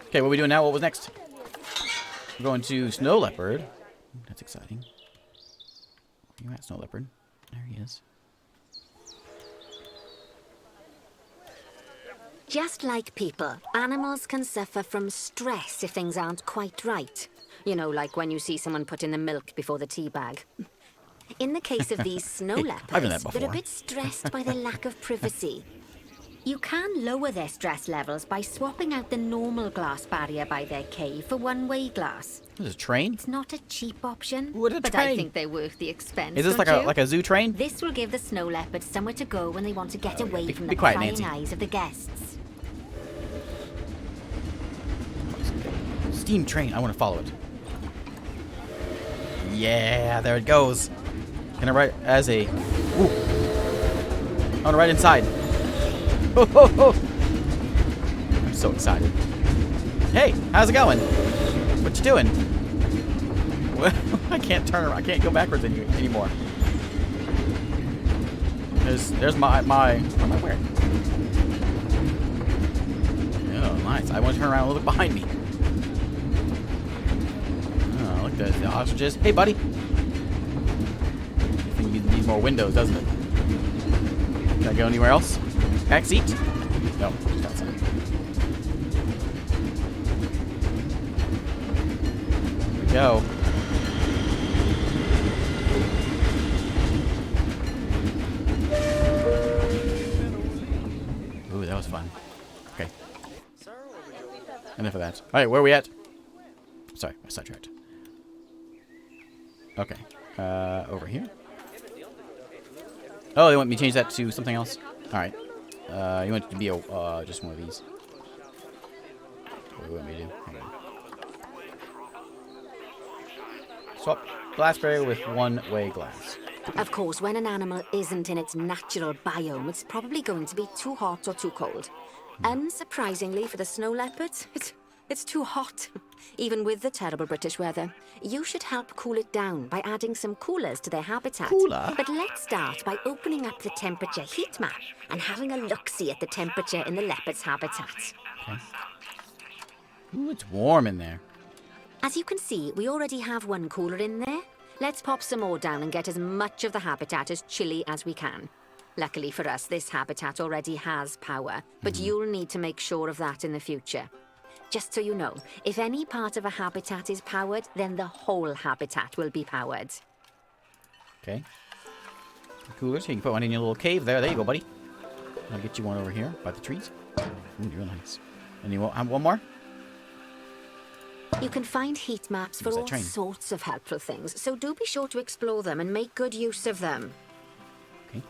Okay, what are we doing now? What was next? We're going to Snow Leopard. That's exciting. Where you at, Snow Leopard? There he is. Just like people, animals can suffer from stress if things aren't quite right. You know, like when you see someone put in the milk before the tea bag. In the case of these snow Hey, I've done that leopards, they're a before. bit stressed by their lack of privacy. You can lower their stress levels by swapping out the normal glass barrier by their cave for one-way glass. This is a train? It's not a cheap option, What a but I train. think they're worth the expense. Is this don't like you? a zoo train? This will give the snow leopards somewhere to go when they want to get away Be- from be the quiet, prying Nancy. eyes of the guests. Steam train. I want to follow it. Yeah, there it goes. Can I ride as a... Ooh. I want to ride inside. Ho, ho, ho. I'm so excited. Hey, how's it going? What you doing? Well, I can't turn around. I can't go backwards anymore. There's my... What am I wearing? Oh, nice. I want to turn around and look behind me. Oh, look, there's the ostriches. Hey, buddy. I think it needs more windows, doesn't it? Can I go anywhere else? Back seat? No, just outside. Here we go. Ooh, that was fun. Okay. Enough of that. All right, where are we at? Sorry, I sidetracked. Okay. Over here. Oh, they want me to change that to something else? Alright. You want it to be a, just one of these. what we want me to do. Hang on. Swap glass barrier with one-way glass. Of course, when an animal isn't in its natural biome, it's probably going to be too hot or too cold. Unsurprisingly for the snow leopards, it's too hot, even with the terrible British weather. You should help cool it down by adding some coolers to their habitat. Cooler? But let's start by opening up the temperature heat map and having a look-see at the temperature in the leopard's habitat. Okay. Ooh, it's warm in there. As you can see, we already have one cooler in there. Let's pop some more down and get as much of the habitat as chilly as we can. Luckily for us, this habitat already has power, but you'll need to make sure of that in the future. Just so you know, if any part of a habitat is powered, then the whole habitat will be powered. Okay. Coolers. You can put one in your little cave there. There you go, buddy. I'll get you one over here by the trees. Ooh, you're nice. And you want one more? You can find heat maps for all sorts of helpful things, so do be sure to explore them and make good use of them. Okay.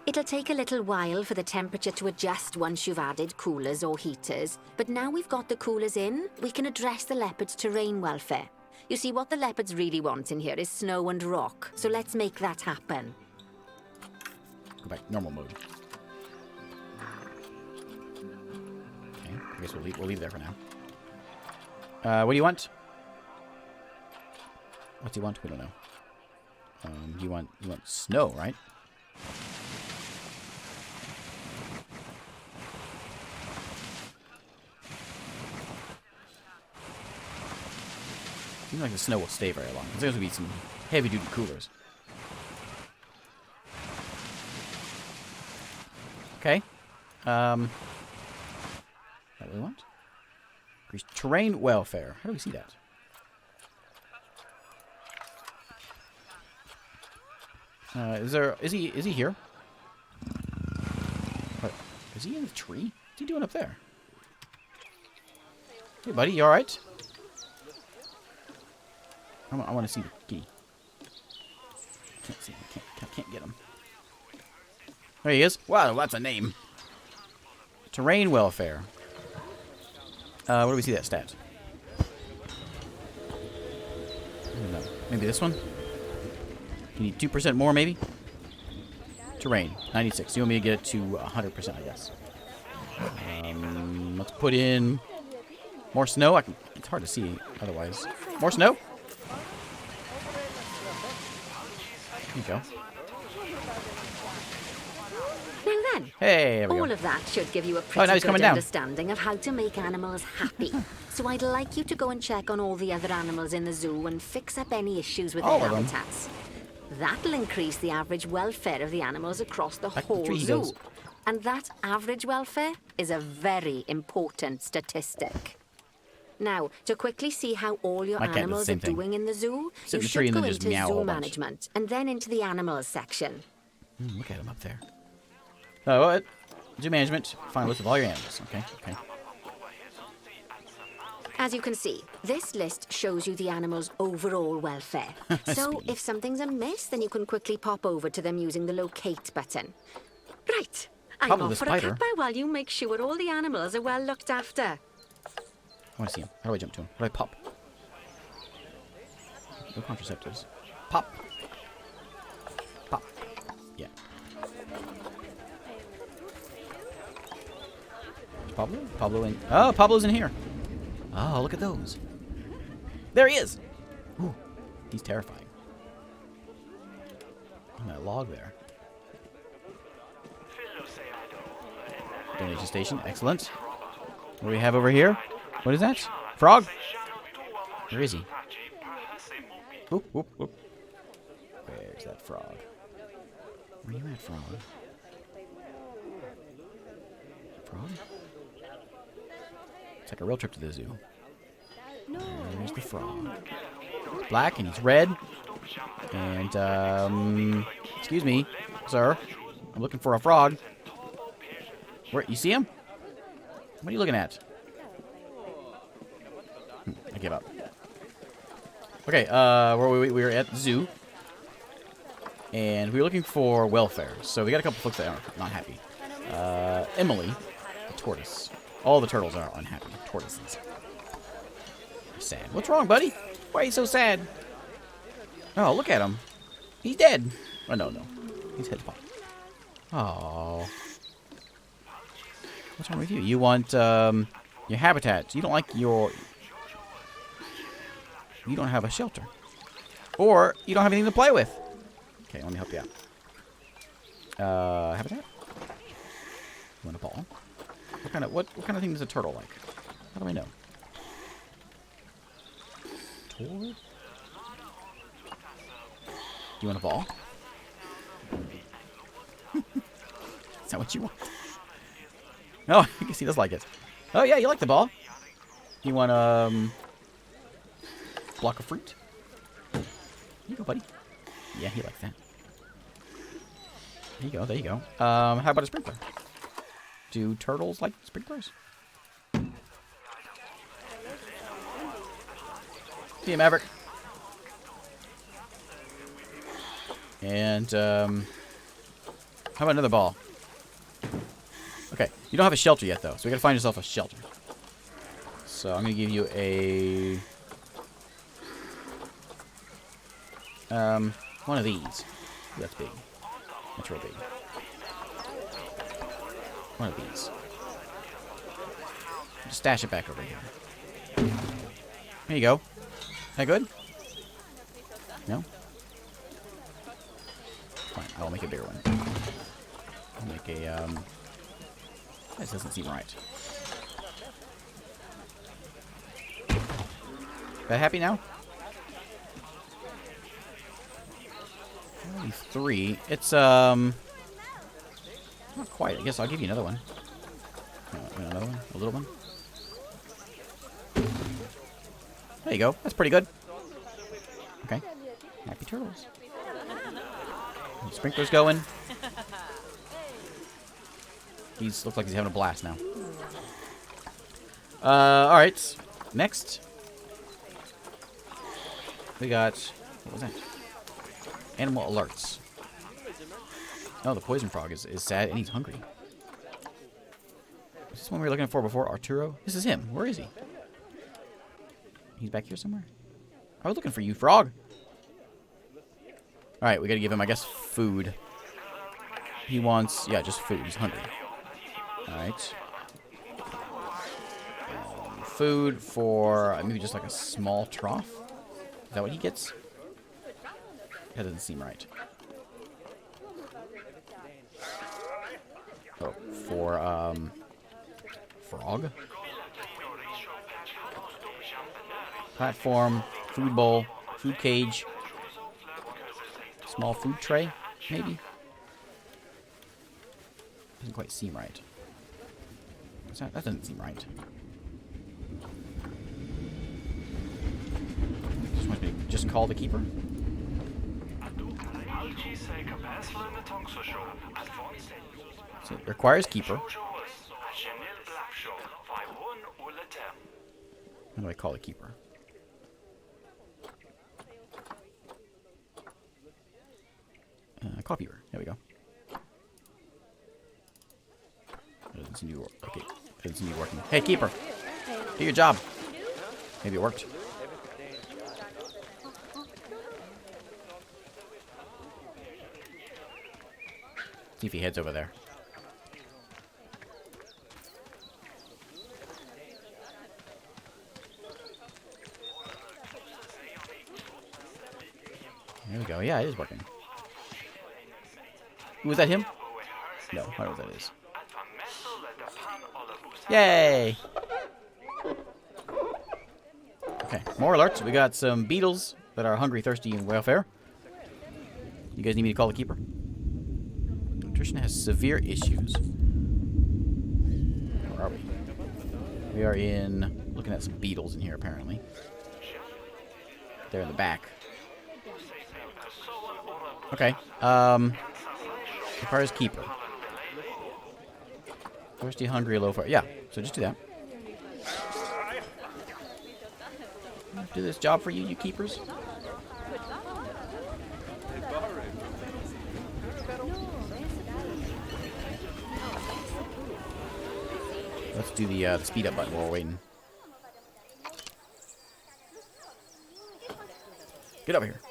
It'll take a little while for the temperature to adjust once you've added coolers or heaters, but now we've got the coolers in, we can address the leopard's terrain welfare. You see, what the leopards really want in here is snow and rock, so let's make that happen. Go back normal mode. Okay, I guess we'll leave there for now. What do you want? What do you want? We don't know. You want snow, right? Seems like the snow will stay very long. There's going to be some heavy-duty coolers. Okay. What do we want? Increase terrain welfare. How do we see that? Is he here? What? Is he in the tree? What's he doing up there? Hey, buddy, you alright? I want to see the kitty. Can't see him. Can't get him. There he is. Wow, that's a name. Terrain welfare. Where do we see that stat? I don't know. Maybe this one? You need 2% more, maybe? Terrain, 96. You want me to get it to 100%, I guess. Let's put in more snow. It's hard to see otherwise. More snow? There you go. Now then, hey, there we all go. of that should give you a pretty good understanding of how to make animals happy. So I'd like you to go and check on all the other animals in the zoo and fix up any issues with their habitats. That'll increase the average welfare of the animals across the whole zoo. And that average welfare is a very important statistic. Now, to quickly see how all your animals are doing in the zoo, you should go into zoo management and then into the animals section. Look at him up there. Oh, what? Zoo management. Find a list of all your animals. Okay, okay. As you can see, this list shows you the animal's overall welfare. So if something's amiss, then you can quickly pop over to them using the locate button. Right, I'm off for a cuppa while you make sure all the animals are well looked after. I want to see him. How do I jump to him? How do I pop? No contraceptives. Pop. Pop. Yeah. Pablo? Pablo in... Oh, Pablo's in here. Oh, look at those. There he is. Ooh, he's terrifying. On that log there. Donation station. Excellent. What do we have over here? What is that? Frog? Where is he? Whoop, whoop, whoop. Where's that frog? Where are you at, frog? Frog? It's like a real trip to the zoo. There's the frog. He's black and he's red. And, excuse me, sir. I'm looking for a frog. Where, you see him? What are you looking at? I give up. Okay, we were at the zoo. And we were looking for welfare. So we got a couple folks that are not happy. Emily, the tortoise. All the turtles are unhappy. Tortoises. Sad. What's wrong, buddy? Why are you so sad? Oh, look at him. He's dead. Oh, no. He's head popped. Oh. What's wrong with you? You want your habitat. You don't like your... You don't have a shelter. Or you don't have anything to play with. Okay, let me help you out. Habitat? You want a ball? What kind of thing is a turtle like? How do I know? Toad? Do you want a ball? Is that what you want? Oh, I guess he does like it. Oh yeah, you like the ball. You want block of fruit? Here you go, buddy. Yeah, he likes that. There you go. How about a sprinkler? Do turtles like sprinklers? See you, Maverick. And, how about another ball? Okay, you don't have a shelter yet, though, so we gotta find yourself a shelter. So I'm gonna give you a... one of these. That's big. That's real big. One of these. Just stash it back over here. There you go. Is that good? No? Fine, I'll make a bigger one. I'll make a, This doesn't seem right. That happy now? Only 3. It's, not quite. I guess I'll give you another one. Another one? A little one? There you go. That's pretty good. Okay. Happy turtles. Sprinkler's going. He's looks like he's having a blast now. Alright. Next. We got... What was that? Animal alerts. Oh, the poison frog is sad and he's hungry. Is this one we were looking for before? Arturo? This is him. Where is he? He's back here somewhere? I was looking for you, frog. Alright, we gotta give him, I guess, food. He wants... Yeah, just food. He's hungry. Alright. Food for maybe just like a small trough? Is that what he gets? That doesn't seem right. Oh, for, frog? Platform, food bowl, food cage, small food tray, maybe? Doesn't quite seem right. That doesn't seem right. Just want me to just call the keeper? So it requires keeper. How do I call the keeper? Call keeper. There we go. It doesn't seem to be working. Okay. It doesn't seem to be working. Hey, keeper! Do your job. Maybe it worked. See if he heads over there. There we go. Yeah, it is working. Was that him? No, I don't know what that is. Yay! Okay, more alerts. We got some beetles that are hungry, thirsty, and welfare. You guys need me to call the keeper? Nutrition has severe issues. Where are we? We are in... Looking at some beetles in here, apparently. They're in the back. Okay. Requires keeper. Thirsty, hungry, low fire. Yeah, so just do that. Do this job for you, you keepers. do the speed up button while we're waiting. Get over here.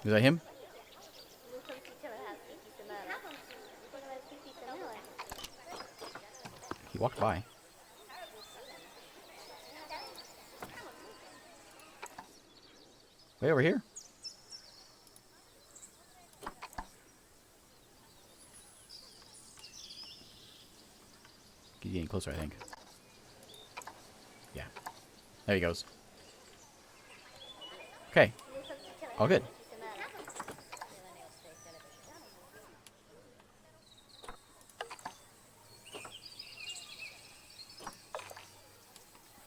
Is that him? He walked by. Way over here. Get getting closer, I think. Yeah. There he goes. Okay. All good.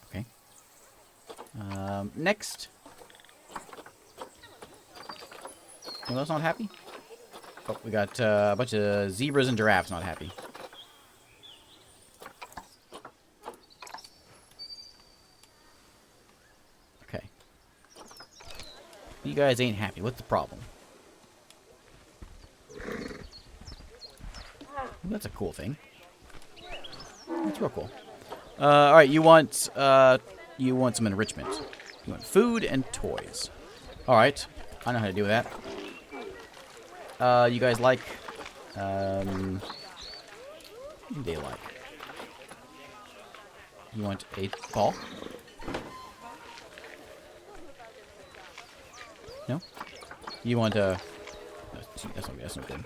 Okay. Next. Anyone else not happy? Oh, we got a bunch of zebras and giraffes not happy. Okay. You guys ain't happy. What's the problem? Ooh, that's a cool thing. That's real cool. All right, you want some enrichment. You want food and toys. All right, I know how to do that. You guys like, what do they like? You want a ball? No? You want a... That's not good.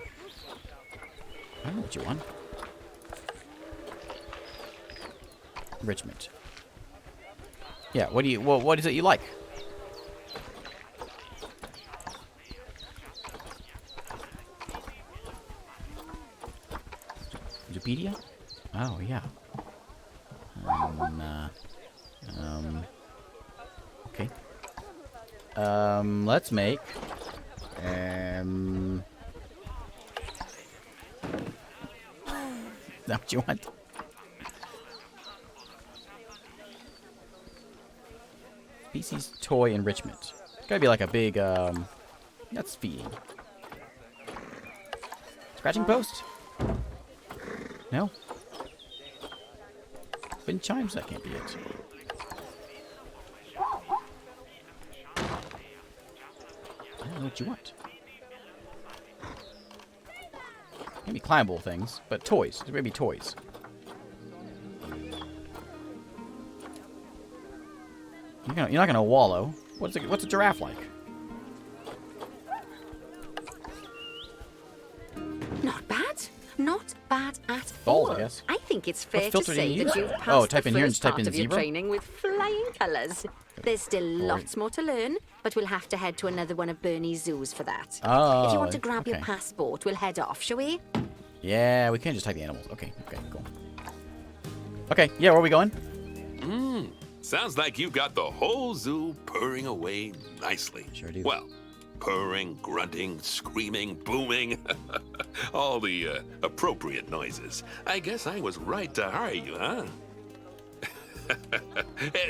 I don't know what you want. Enrichment. Yeah, what is it you like? Wikipedia? Oh, yeah. Okay. Let's make... Is that what you want? Species toy enrichment. It's gotta be like a big, that's feeding. Scratching post? No? Wind chimes? That can't be it. I don't know what you want. Maybe climbable things, but toys. There may be toys. You're not gonna wallow. What's a giraffe like? Not bad. Not bad at Balls, all. I guess. I think it's fair to filtered say in that you? you've passed Oh, type the in here and first type part in of your zebra? training with flying colours. There's still lots more to learn, but we'll have to head to another one of Bernie's zoos for that. Oh, If you want to grab your okay. passport, we'll head off, shall we? Yeah, we can't just type the animals. Okay, cool. Okay, yeah, where are we going? Sounds like you got the whole zoo purring away nicely. Sure do. Well, purring, grunting, screaming, booming. All the appropriate noises. I guess I was right to hire you, huh?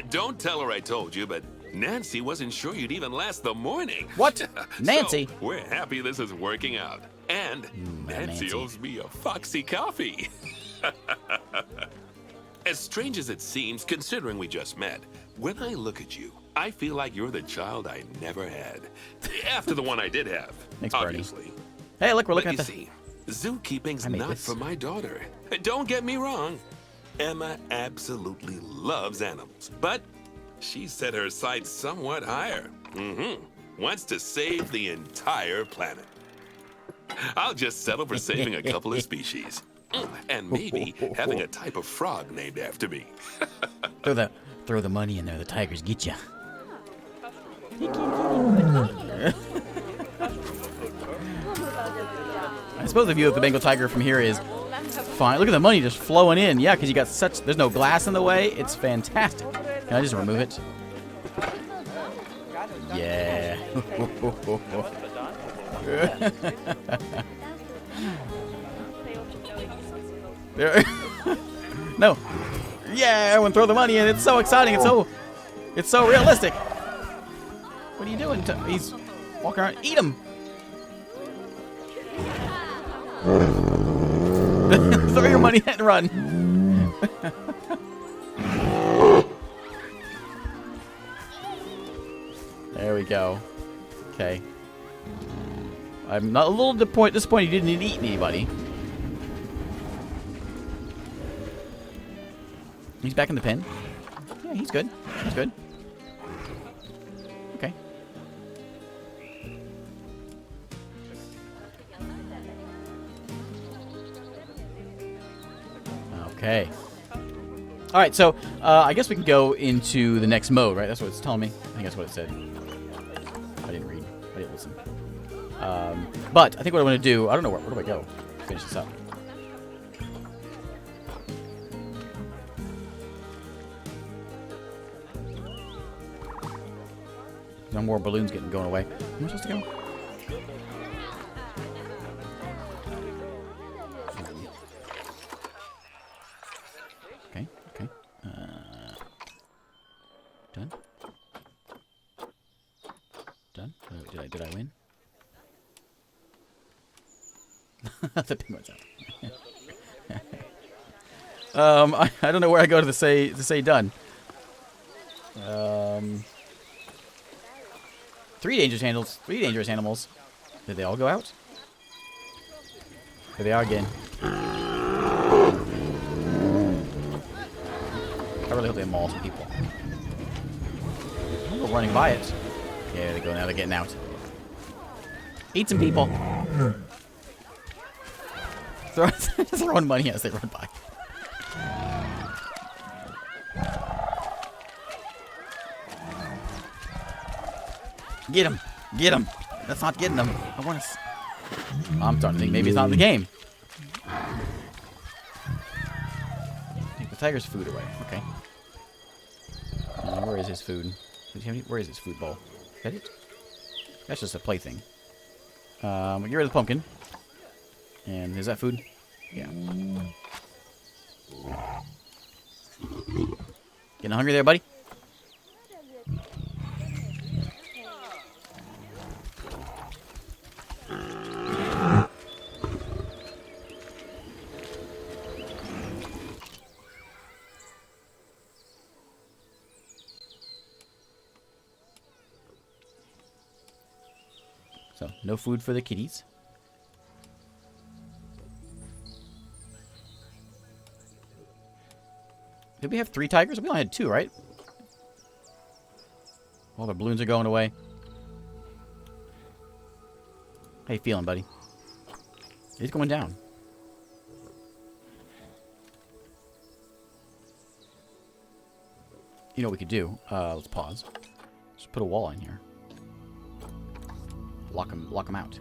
Don't tell her I told you, but Nancy wasn't sure you'd even last the morning. What? Nancy? So, we're happy this is working out. And Nancy Nancy. owes me a foxy coffee. As strange as it seems, considering we just met, when I look at you, I feel like you're the child I never had. After the one I did have, Thanks, Bernie. obviously. Hey, look, we're But looking you at the... see, zookeeping's I made not this. for my daughter. Don't get me wrong. Emma absolutely loves animals, but she set her sights somewhat higher. Wants to save the entire planet. I'll just settle for saving a couple of species. And maybe having a type of frog named after me. Throw the money in there. The tigers get you. I suppose the view of the Bengal tiger from here is fine. Look at the money just flowing in. Yeah, because you got such... There's no glass in the way. It's fantastic. Can I just remove it? Yeah. No. Yeah, everyone throw the money in. It's so exciting. It's so realistic. What are you doing? He's walking around. Eat him. money and run. There we go. Okay. I'm not a little disappointed you didn't eat anybody. He's back in the pen. Yeah, he's good. He's good. Okay. Okay. All right, so I guess we can go into the next mode, right? That's what it's telling me. I think that's what it said. I didn't read. I didn't listen. But I think what I want to do, I don't know where do I go? Finish this up. No more balloons going away. Where am I supposed to go? Okay, okay. Done. Done. Oh, did I win? The penguin's out. I don't know where I go to say done. Three dangerous animals. Did they all go out? There they are again. I really hope they maul some people. I'm running by it. Yeah, there they go. Now they're getting out. Eat some people. Throwing money as they run by. Get him! Get him! That's not getting them. I want to. I'm starting to think maybe it's not in the game. Take the tiger's food away. Okay. Where is his food? Where is his food bowl? Is that it? That's just a plaything. Get rid of the pumpkin. And is that food? Yeah. Getting hungry there, buddy? So, no food for the kitties. Did we have 3 tigers? We only had 2, right? All the balloons are going away. How you feeling, buddy? It's going down. You know what we could do? Let's pause. Just put a wall in here. Lock them out.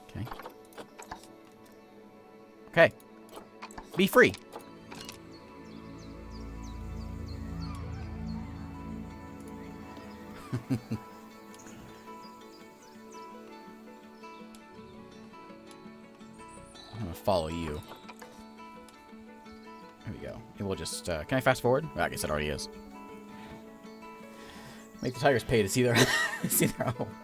Okay. Okay. Be free. I'm gonna follow you. There we go. And we'll just, can I fast forward? Well, I guess it already is. Make the tigers pay to see their, see their home.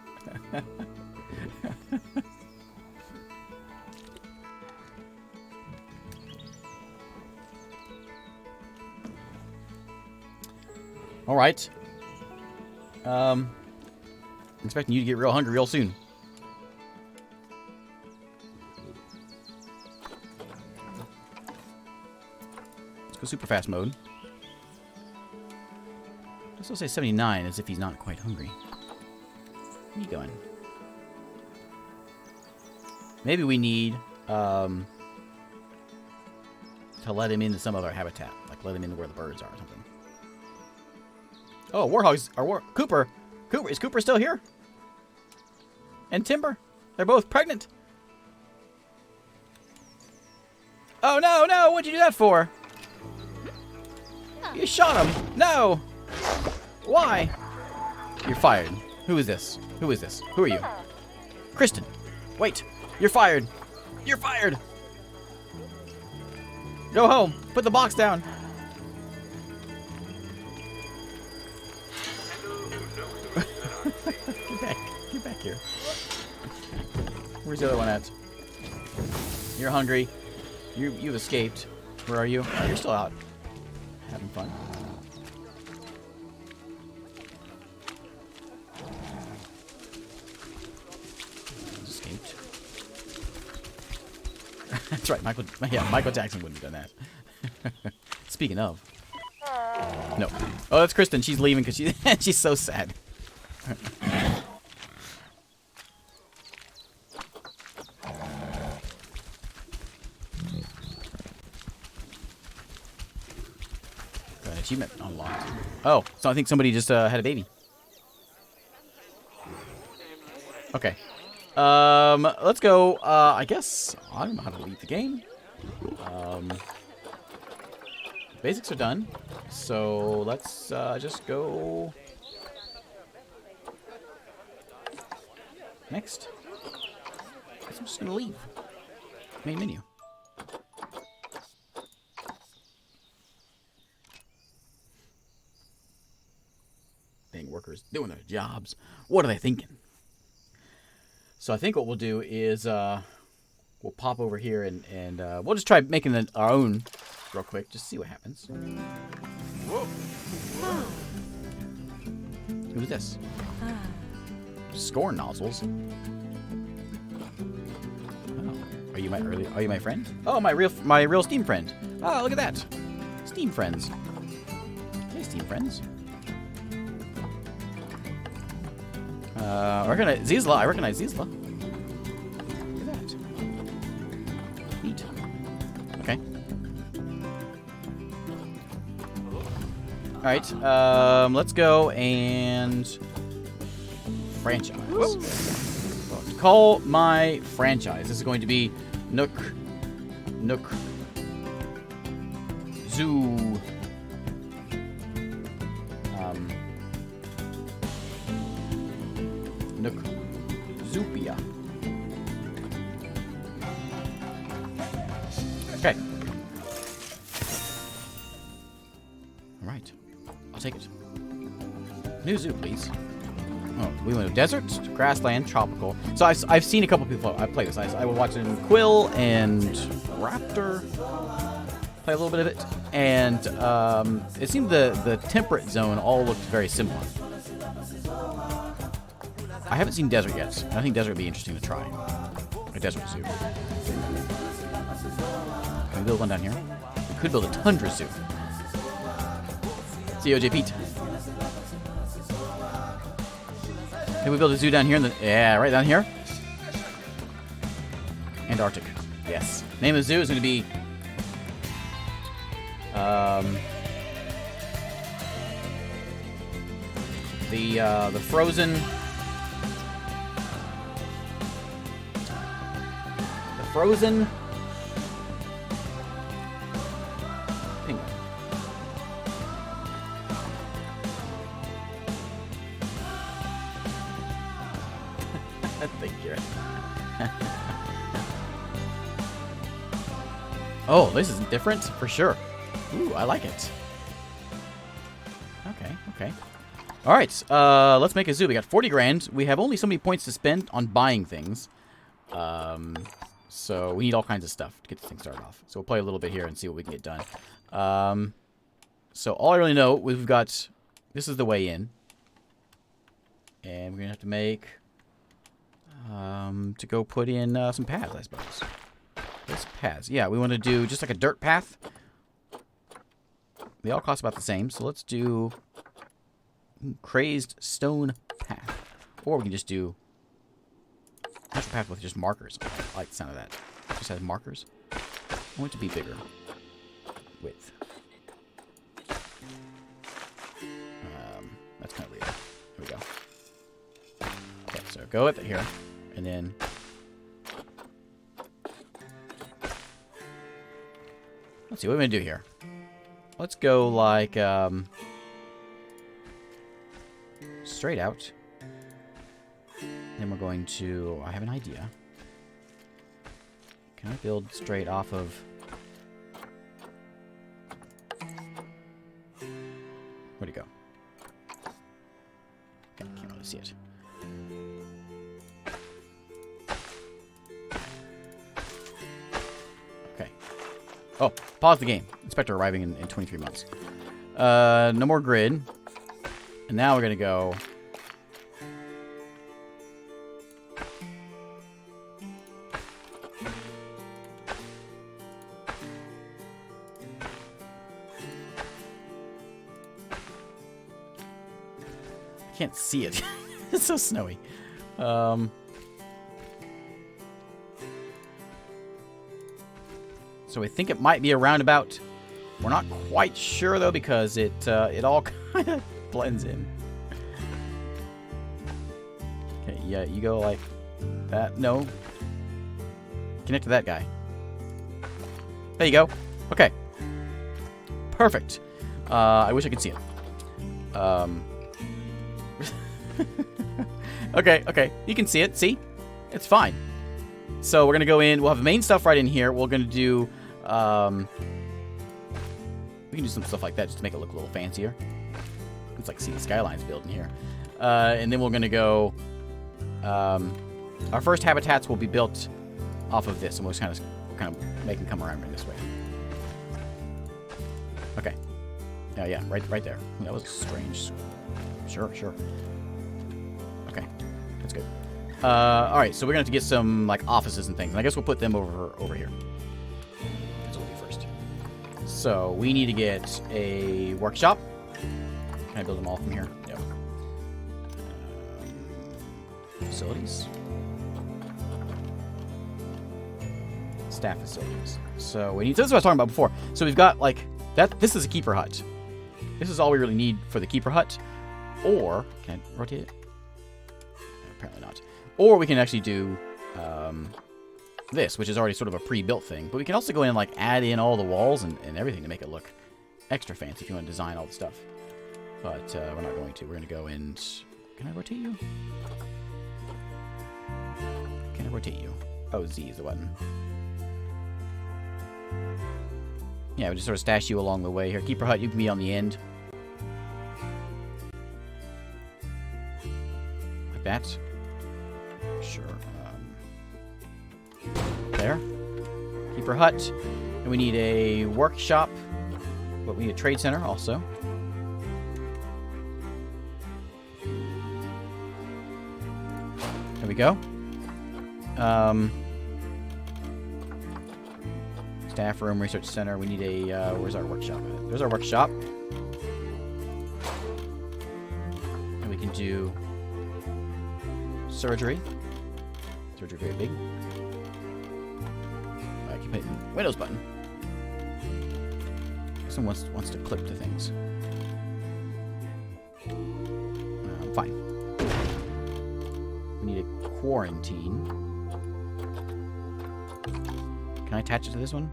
All right. I'm expecting you to get real hungry real soon. Let's go super fast mode. Let's still say 79 as if he's not quite hungry. Where are you going? Maybe we need to let him into some other habitat, like let him into where the birds are or something. Oh, warhogs are Cooper. Is Cooper still here? And Timber? They're both pregnant. Oh no, no! What'd you do that for? You shot him. No. Why? You're fired. Who is this? Who is this? Who are you? Kristen. Wait. You're fired. You're fired. Go home. Put the box down. Get back. Get back here. Where's the other one at? You're hungry. You've escaped. Where are you? Oh, you're still out. Having fun. Escaped. That's right, Michael Jackson wouldn't have done that. Speaking of. No. Oh, that's Kristen. She's leaving because she's so sad. Achievement unlocked. Oh, so I think somebody just had a baby. Okay. Let's go. I guess I don't know how to leave the game. Basics are done. So let's just go next. I guess I'm just gonna leave. Main menu. Dang workers doing their jobs. What are they thinking? So I think what we'll do is we'll pop over here and we'll just try making our own real quick. Just see what happens. Whoa. Who's this? Scorn nozzles. Oh, are you my friend? Oh, my real Steam friend. Oh, look at that. Steam friends. Hey, Steam friends. I recognize Zizla. Look at that. Neat. Okay. Alright, let's go and franchise. Well, to call my franchise, this is going to be Nook Zoo. Nook Zoopia. Okay. Alright. I'll take it. New zoo, please. Oh, we went to desert, grassland, tropical. So I've seen a couple people play this. I was watching Quill and Raptor play a little bit of it. And it seemed the temperate zone all looked very similar. I haven't seen desert yet. I think desert would be interesting to try. A desert zoo. Can we build one down here? We could build a tundra zoo. See OJ Pete. Can we build a zoo down here? Yeah, right down here. Antarctic. Yes. Name of the zoo is going to be the frozen. Frozen penguin. Thank you. Oh, this is different for sure. Ooh, I like it. Okay. All right, let's make a zoo. We got 40 grand. We have only so many points to spend on buying things. So we need all kinds of stuff to get this thing started off. So we'll play a little bit here and see what we can get done. So all I really know, we've got... This is the way in. And we're going to have to make... to go put in some paths, I suppose. This paths. Yeah, we want to do just like a dirt path. They all cost about the same. So let's do... Crazed stone path. Or we can just do... Natural path with just markers. I like the sound of that. It just has markers. I want it to be bigger. Width. That's kind of weird. Here we go. Okay, so go with it here. And then... Let's see, what are we going to do here? Let's go like... straight out. Then we're going to... I have an idea. Can I build straight off of... Where'd it go? Okay, can't really see it. Oh, pause the game. Inspector arriving in 23 months. No more grid. And now we're going to go... I can't see it. It's so snowy. So I think it might be a roundabout. We're not quite sure though because it all kind of blends in. Okay, yeah, you go like that. No. Connect to that guy. There you go. Okay. Perfect. I wish I could see it. Okay. You can see it. See? It's fine. So we're going to go in. We'll have the main stuff right in here. We're going to do... we can do some stuff like that just to make it look a little fancier. It's like see the skylines building here. And then we're going to go... our first habitats will be built off of this. And we'll just kind of make them come around in this way. Okay. Yeah, right there. That was strange. Sure. Okay, that's good. Alright, so we're gonna have to get some like offices and things. And I guess we'll put them over here. That's what we'll do first. So we need to get a workshop. Can I build them all from here? Yep. Facilities. Staff facilities. So we need. So this is what I was talking about before. So we've got like that. This is a keeper hut. This is all we really need for the keeper hut. Or can I rotate it? Apparently not. Or we can actually do this, which is already sort of a pre-built thing. But we can also go in and like add in all the walls and everything to make it look extra fancy if you want to design all the stuff. But we're not going to. We're going to go and... Can I rotate you? Can I rotate you? Oh, Z is the button. Yeah, we'll just sort of stash you along the way here. Keeper hut, you can be on the end. Like that. Sure. There. Keeper hut. And we need a workshop. But we need a trade center also. There we go. Staff room, research center. We need a, where's our workshop at? There's our workshop. And we can do surgery. Surgery very big. I keep hitting Windows button. Someone wants to clip to things. Fine. We need a quarantine. Can I attach it to this one?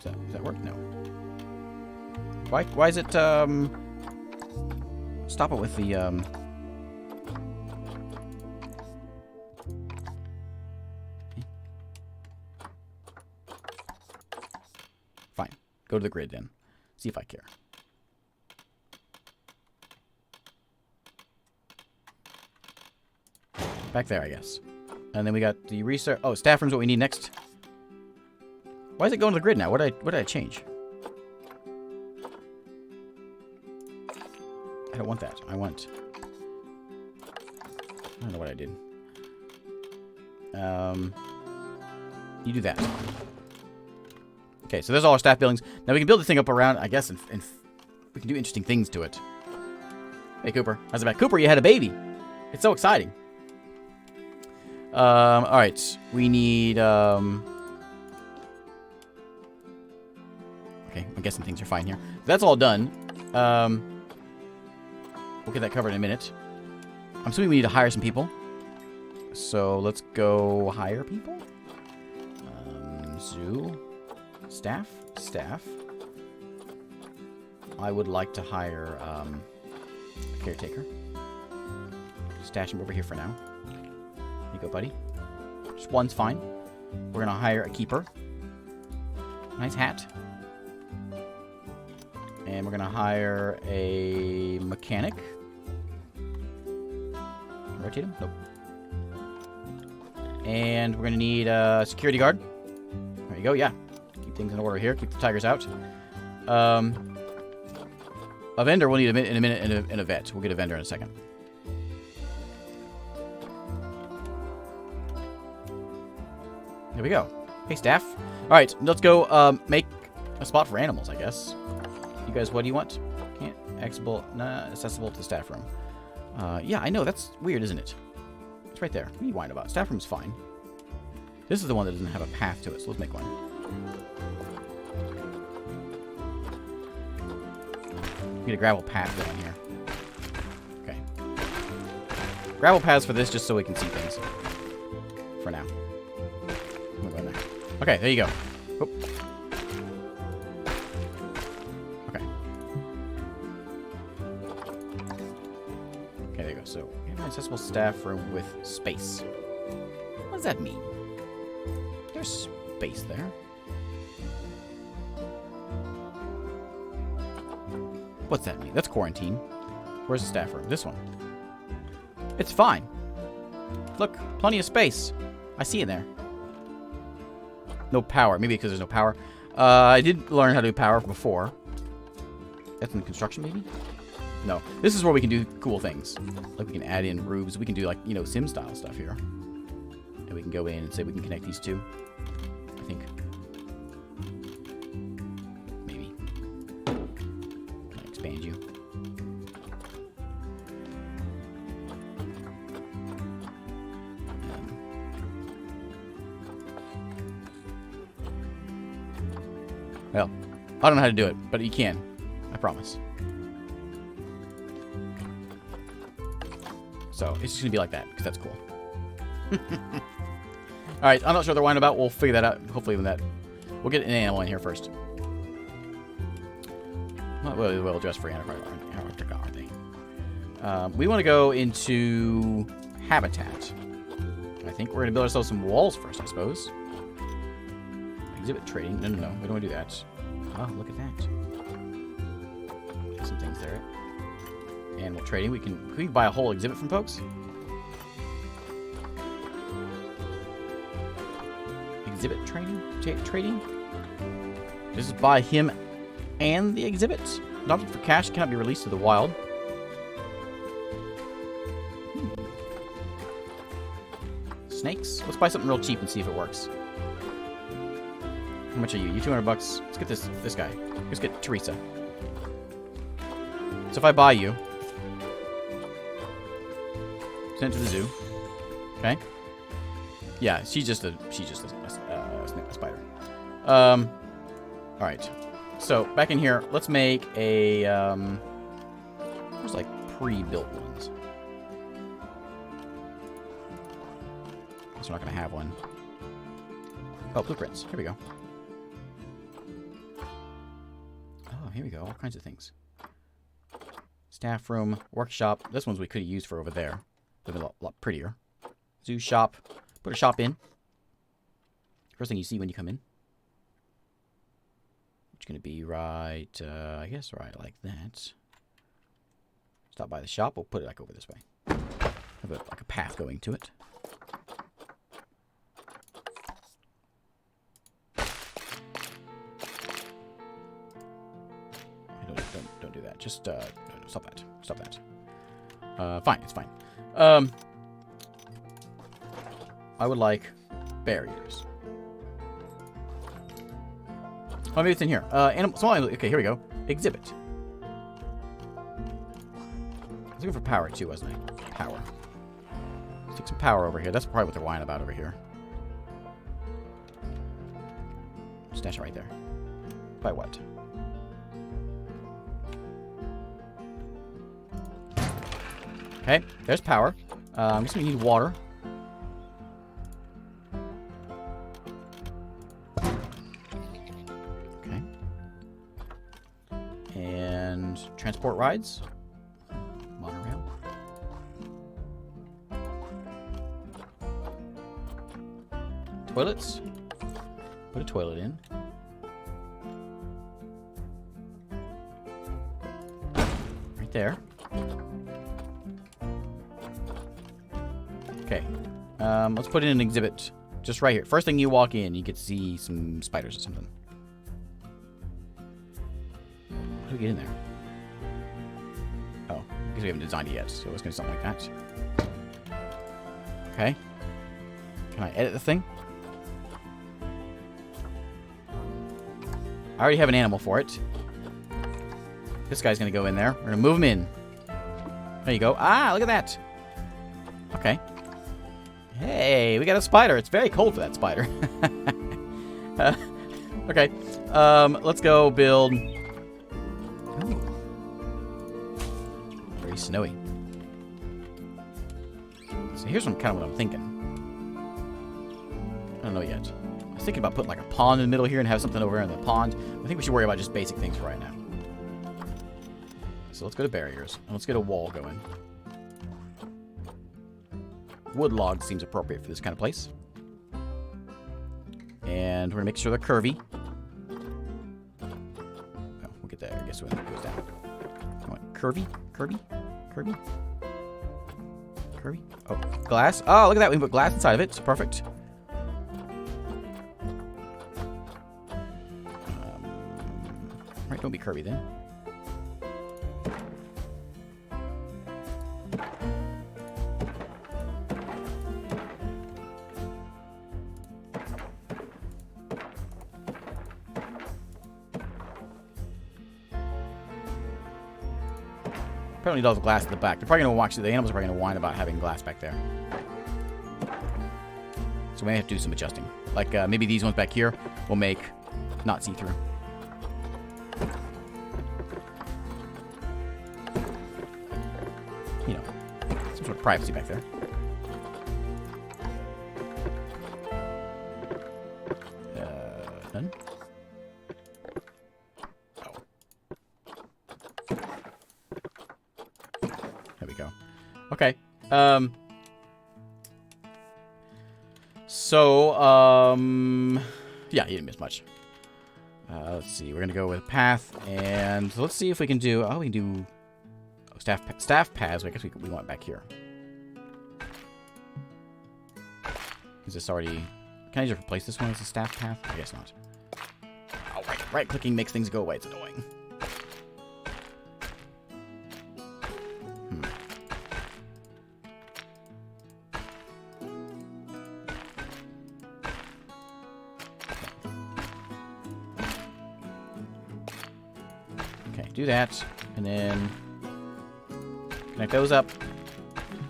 Does that work? No. Why is it, stop it with the, Fine. Go to the grid then. See if I care. Back there, I guess. And then we got the research. Oh, staff room's what we need next. Why is it going to the grid now? What did I change? I don't want that. I don't know what I did. You do that. Okay, so there's all our staff buildings. Now we can build this thing up around, I guess, and we can do interesting things to it. Hey, Cooper. How's it back? Cooper, you had a baby. It's so exciting. Alright. We need, okay, I'm guessing things are fine here. That's all done. We'll get that covered in a minute. I'm assuming we need to hire some people. So let's go hire people. Zoo. Staff. I would like to hire a caretaker. Stash him over here for now. There you go, buddy. Just one's fine. We're gonna hire a keeper. Nice hat. And we're gonna hire a mechanic. Rotate him? Nope. And we're gonna need a security guard. There you go, yeah. Keep things in order here. Keep the tigers out. A vendor we'll need in a minute, and a vet. We'll get a vendor in a second. There we go. Hey, staff. All right, let's go make a spot for animals, I guess. You guys, what do you want? Can't accessible to the staff room. Yeah, I know. That's weird, isn't it? It's right there. What are you whining about? Staff room's fine. This is the one that doesn't have a path to it, so let's make one. Get a gravel path going here. Okay. Gravel paths for this just so we can see things. For now. Okay, there you go. Oop. Okay. Okay, there you go. So, we have an accessible staff room with space. What does that mean? There's space there. What's that mean? That's quarantine. Where's the staff room? This one. It's fine. Look, plenty of space. I see it there. No power. Maybe because there's no power. I did learn how to do power before. That's in construction, maybe? No. This is where we can do cool things. Like we can add in roofs. We can do, like, you know, sim-style stuff here. And we can go in and say we can connect these two. I think. Maybe. Can I expand you? Well, I don't know how to do it, but you can. I promise. So, it's just going to be like that, because that's cool. Alright, I'm not sure what they're whining about. We'll figure that out. Hopefully when that... We'll get an animal in here first. Well dressed for Antarctica, aren't they? We want to go into habitat. I think we're going to build ourselves some walls first, I suppose. Exhibit trading. No. We don't want to do that. Oh, look at that. Got some things there. Animal trading. Can we buy a whole exhibit from folks? Exhibit trading? Trading? Just buy him and the exhibit. Adopted for cash cannot be released to the wild. Snakes? Let's buy something real cheap and see if it works. How much are you? You 200 bucks. Let's get this guy. Let's get Teresa. So if I buy you, send it to the zoo. Okay. Yeah, she's just a spider. All right. So back in here, let's make a there's like pre-built ones. Guess we're not gonna have one. Oh, blueprints. Here we go. Oh, here we go. All kinds of things. Staff room, workshop. This one's we could have used for over there. Would have been a lot prettier. Zoo shop. Put a shop in. First thing you see when you come in. It's going to be right, I guess right like that. Stop by the shop. We'll put it like over this way. Have like a path going to it. Don't do that. Just no, stop that. Stop that. Fine. It's fine. I would like barriers. Oh, maybe it's in here. Animal. Okay, here we go. Exhibit. I was looking for power too, wasn't I? Power. Let's take some power over here. That's probably what they're whining about over here. Stash it right there. By what? Okay, there's power. I'm just gonna need water. Okay. And transport rides. Monorail. Toilets. Put a toilet in. Right there. Okay. Let's put in an exhibit just right here. First thing you walk in, you get to see some spiders or something. do we get in there? Oh, I guess we haven't designed it yet, so it's going to be something like that. Okay. Can I edit the thing? I already have an animal for it. This guy's going to go in there. We're going to move him in. There you go. Ah, look at that. Okay. Hey, we got a spider. It's very cold for that spider. Okay. Let's go build... Ooh. Very snowy. So here's kind of what I'm thinking. I don't know yet. I was thinking about putting like a pond in the middle here and have something over here in the pond. I think we should worry about just basic things right now. So let's go to barriers. And let's get a wall going. Wood log seems appropriate for this kind of place. And we're going to make sure they're curvy. Oh, we'll get there, I guess, when it goes down. Curvy? Curvy? Curvy? Curvy? Oh, glass. Oh, look at that. We can put glass inside of it. It's perfect. Right, don't be curvy then. Apparently does glass at the back. They're probably going to watch it. The animals are probably going to whine about having glass back there. So we may have to do some adjusting. Like maybe these ones back here will make not see-through. You know, some sort of privacy back there. Done. Okay. Yeah, he didn't miss much. Let's see. We're going to go with path, and let's see if we can do... Oh, we can do staff paths. I guess we want it back here. Is this already... Can I just replace this one as a staff path? I guess not. Oh, right-clicking makes things go away. It's annoying. Do that, and then connect those up.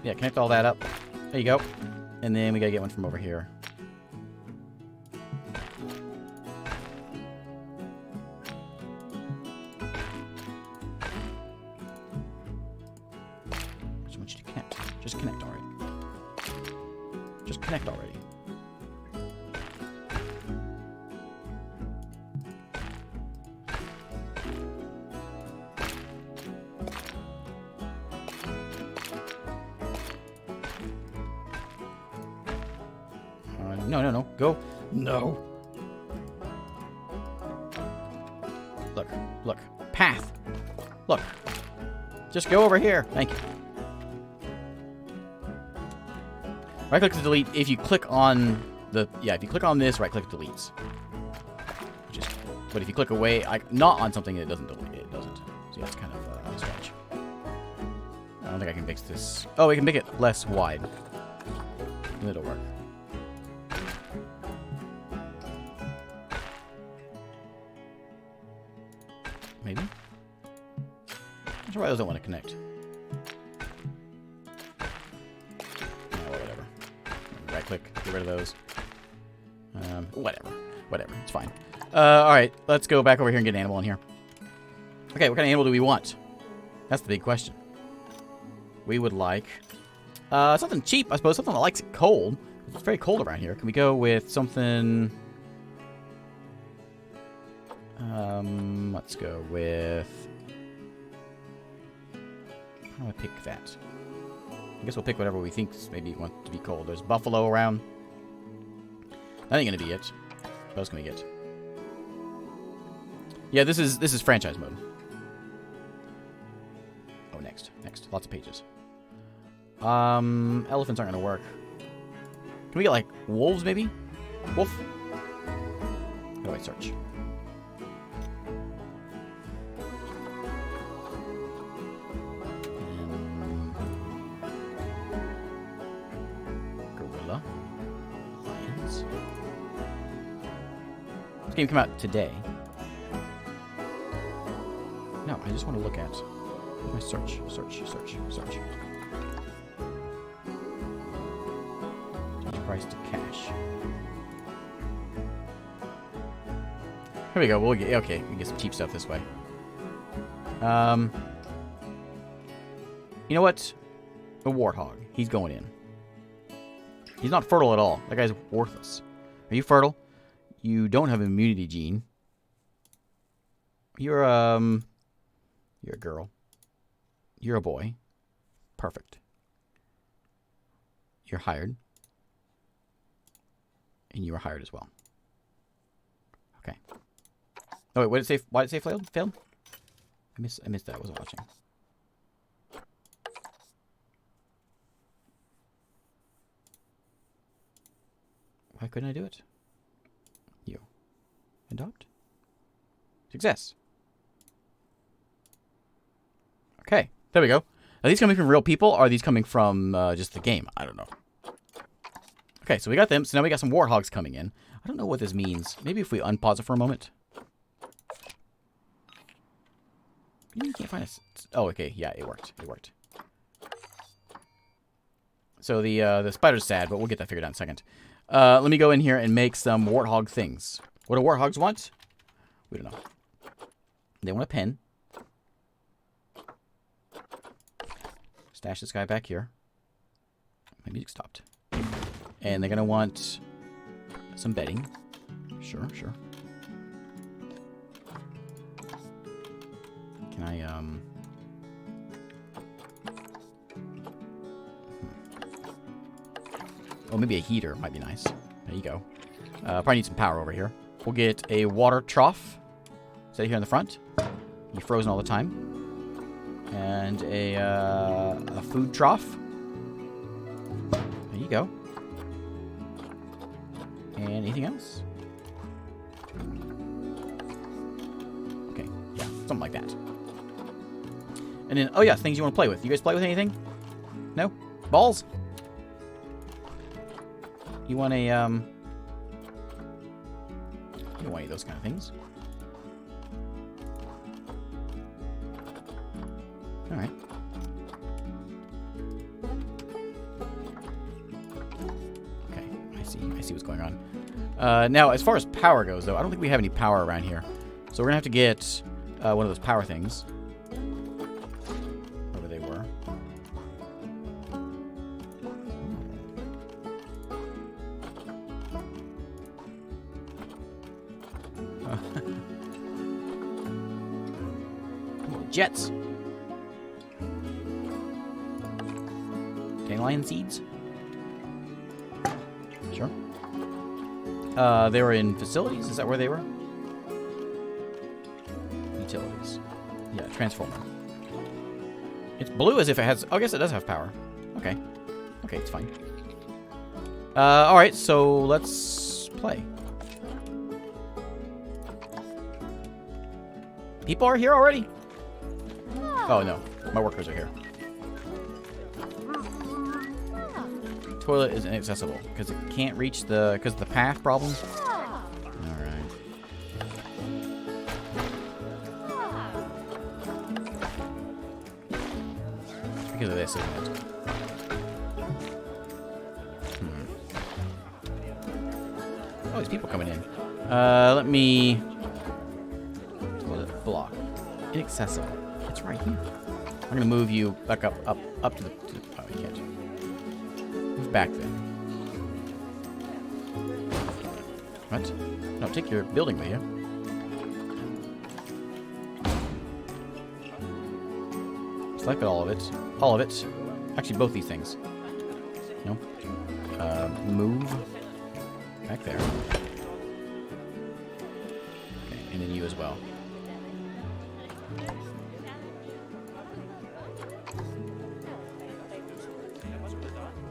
Yeah, connect all that up. There you go. And then we gotta get one from over here. Just want you to connect. Just connect already. Just connect already. No. Go. No. Look. Path. Look. Just go over here. Thank you. Right-click to delete. If you click on the... Yeah, if you click on this, right-click deletes. But if you click away, not on something, it doesn't delete. It doesn't. So yeah, it's kind of strange. I don't think I can fix this. Oh, we can make it less wide. It'll work. Maybe? I'm sure why those don't want to connect. Oh, whatever. Right click, get rid of those. Whatever, it's fine. Alright, let's go back over here and get an animal in here. Okay, what kind of animal do we want? That's the big question. We would like something cheap, I suppose, something that likes it cold. It's very cold around here. Can we go with something... let's go with... How do I pick that? I guess we'll pick whatever we think maybe want to be cold. There's buffalo around. That ain't gonna be it. What else can we get? Yeah, this is franchise mode. Oh, next. Lots of pages. Elephants aren't gonna work. Can we get, like, wolves, maybe? Wolf? How do I search? This game came out today. No, I just want to look at my search. Change price to cash. Here we go. We'll get okay. We get some cheap stuff this way. You know what? A warthog. He's going in. He's not fertile at all. That guy's worthless. Are you fertile? You don't have an immunity gene. You're a girl. You're a boy. Perfect. You're hired. And you were hired as well. Okay. Oh wait, what did it say? Why did it say failed? Failed? I missed that. I wasn't watching. Why couldn't I do it? You. Adopt? Success. Okay. There we go. Are these coming from real people, or are these coming from just the game? I don't know. Okay, so we got them. So now we got some warthogs coming in. I don't know what this means. Maybe if we unpause it for a moment. You can't find us. Oh, okay. Yeah, it worked. It worked. So the spider's sad, but we'll get that figured out in a second. Let me go in here and make some warthog things. What do warthogs want? We don't know. They want a pen. Stash this guy back here. My music stopped. And they're going to want some bedding. Sure. Can I, Oh, maybe a heater might be nice. There you go. Probably need some power over here. We'll get a water trough. Set it here in the front. You're frozen all the time. And a food trough. There you go. And anything else? Okay, yeah, something like that. And then, oh yeah, things you want to play with. You guys play with anything? No? Balls? You want a, you don't want any of those kind of things. Alright. Okay, I see what's going on. Now, as far as power goes, though, I don't think we have any power around here. So we're gonna have to get one of those power things. Wherever they were. Jets. Dandelion seeds? Sure. They were in facilities? Is that where they were? Utilities. Yeah, transformer. It's blue as if it has... Oh, I guess it does have power. Okay. Okay, it's fine. Alright, so let's play. People are here already? Oh, no. My workers are here. Toilet is inaccessible because it can't reach the... because of the path problem. Alright. It's because of this, isn't it? Oh, there's people coming in. Let me... Toilet block. Inaccessible. It's right here. I'm going to move you back up to the... oh, you can't. Move back then. What? No, take your building with you. Select all of it. All of it. Actually, both these things. No. Move. Back there. Okay, and then you as well.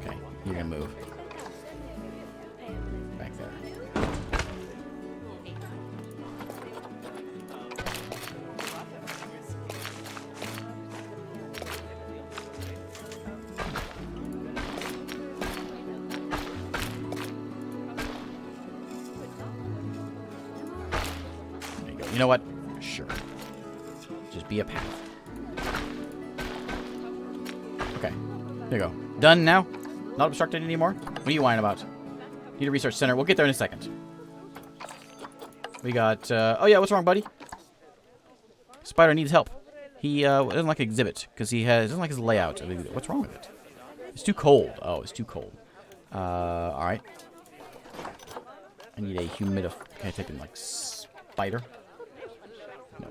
Okay, you're gonna move. Back there. know what? Sure. Just be a path. Okay. There you go. Done now? Not obstructed anymore? What are you whining about? Need a research center. We'll get there in a second. We got... oh, yeah. What's wrong, buddy? Spider needs help. He doesn't like exhibit because he doesn't like his layout. What's wrong with it? It's too cold. Oh, it's too cold. All right. I need a humidifier. Can I type in like spider? No.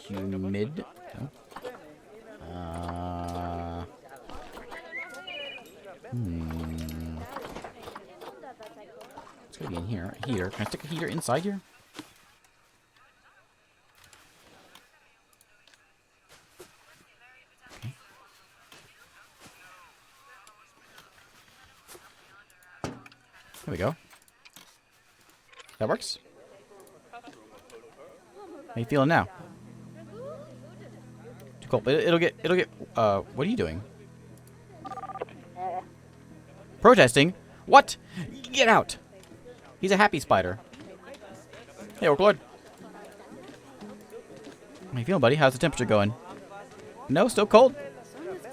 Humid. No. It's gonna be in here. A heater. Can I stick a heater inside here? Okay. There we go. That works. How you feeling now? Too cold, but it'll get. What are you doing? Protesting? What? Get out! He's a happy spider. Hey, Orclord. How you feeling, buddy? How's the temperature going? No, still cold?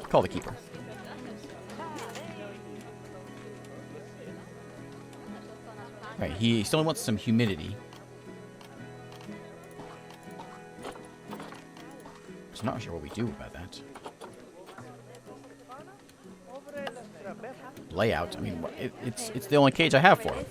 Call the keeper. Right, he still wants some humidity. So I'm not sure what we do about that. Layout. I mean, it's the only cage I have for him.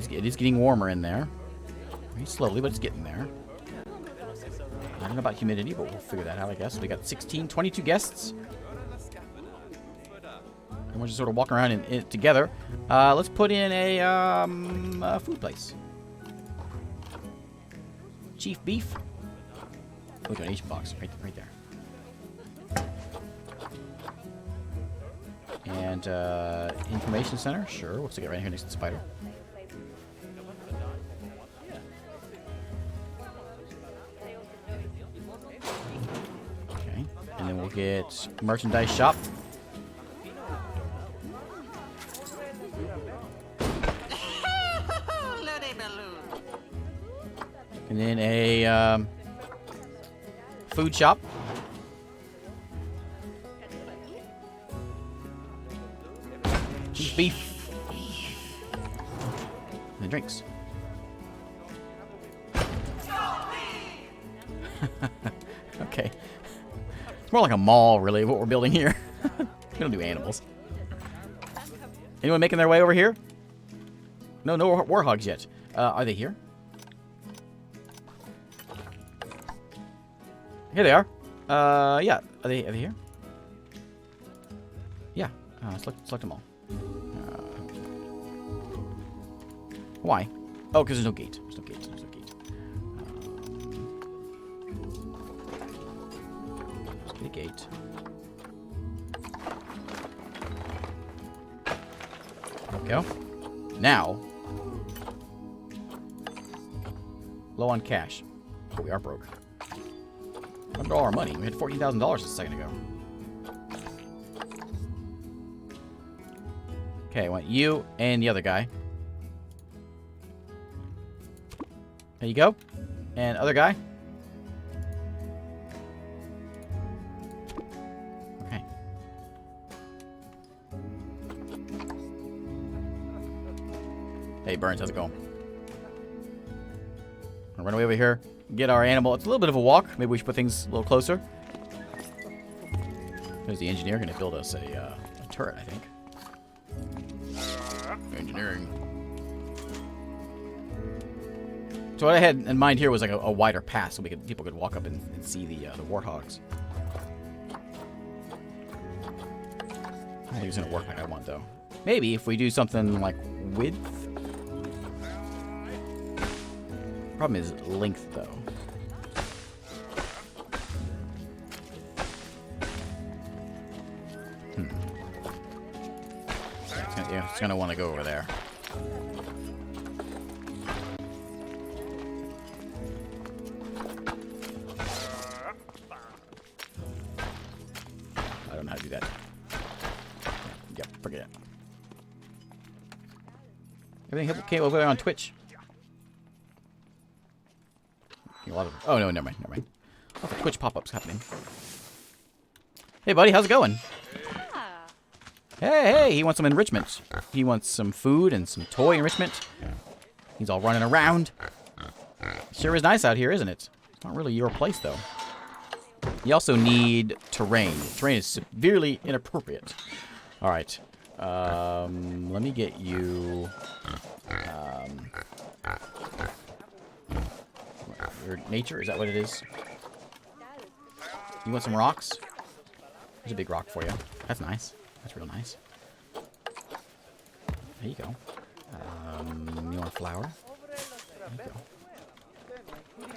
It is getting warmer in there. Very slowly, but it's getting there. I don't know about humidity, but we'll figure that out, I guess. We got 22 guests. And we'll just sort of walk around in it together. Let's put in a food place. Chief beef. Oh, donation box right there. And information center. Sure, we'll stick it right here next to the spider. Okay, and then we'll get merchandise shop. And then a food shop. Cheese beef. And then drinks. Okay. It's more like a mall, really, what we're building here. We don't do animals. Anyone making their way over here? No warhogs yet. Are they here? Here they are. Yeah. Are they here? Yeah. Select them all. Why? Oh, because there's no gate. There's no gate. There's no gate. Let's get a gate. There we go. Now. Low on cash. Oh, we are broke. Under all our money. We had $14,000 a second ago. Okay, I want you and the other guy. There you go. And other guy. Okay. Hey, Burns, how's it going? I'll run away over here. Get our animal. It's a little bit of a walk. Maybe we should put things a little closer. There's the engineer going to build us a turret, I think. Engineering. So what I had in mind here was like a wider path, so people could walk up and see the warthogs. I think it's going to work like I want, though. Maybe if we do something like width. Problem is length, though. It's gonna want to go over there. Everything came over there on Twitch. A lot of, oh, no, never mind, never mind. Lots of Twitch pop-ups happening. Hey, buddy, how's it going? Hey, he wants some enrichment. He wants some food and some toy enrichment. He's all running around. Sure is nice out here, isn't it? It's not really your place, though. You also need terrain. Terrain is severely inappropriate. All right. Let me get you... your nature? Is that what it is? You want some rocks? There's a big rock for you. That's nice. That's real nice. There you go. You want a flower? There you go.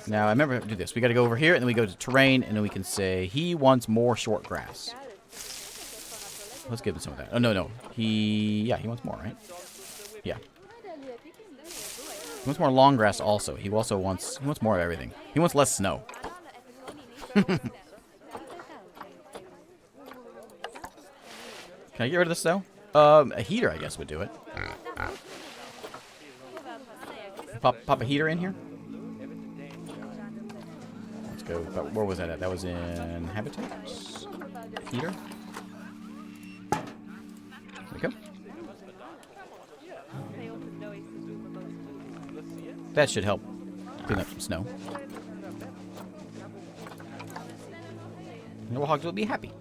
Now, I remember to do this. We got to go over here, and then we go to terrain, and then we can say, he wants more short grass. Let's give him some of that. Oh, no. He wants more, right? Yeah. He wants more long grass also. He wants more of everything. He wants less snow. Can I get rid of the snow? A heater, I guess, would do it. Pop a heater in here. Let's go. Where was that at? That was in Habitats. Heater. There we go. That should help clean up some snow. The warhogs will be happy.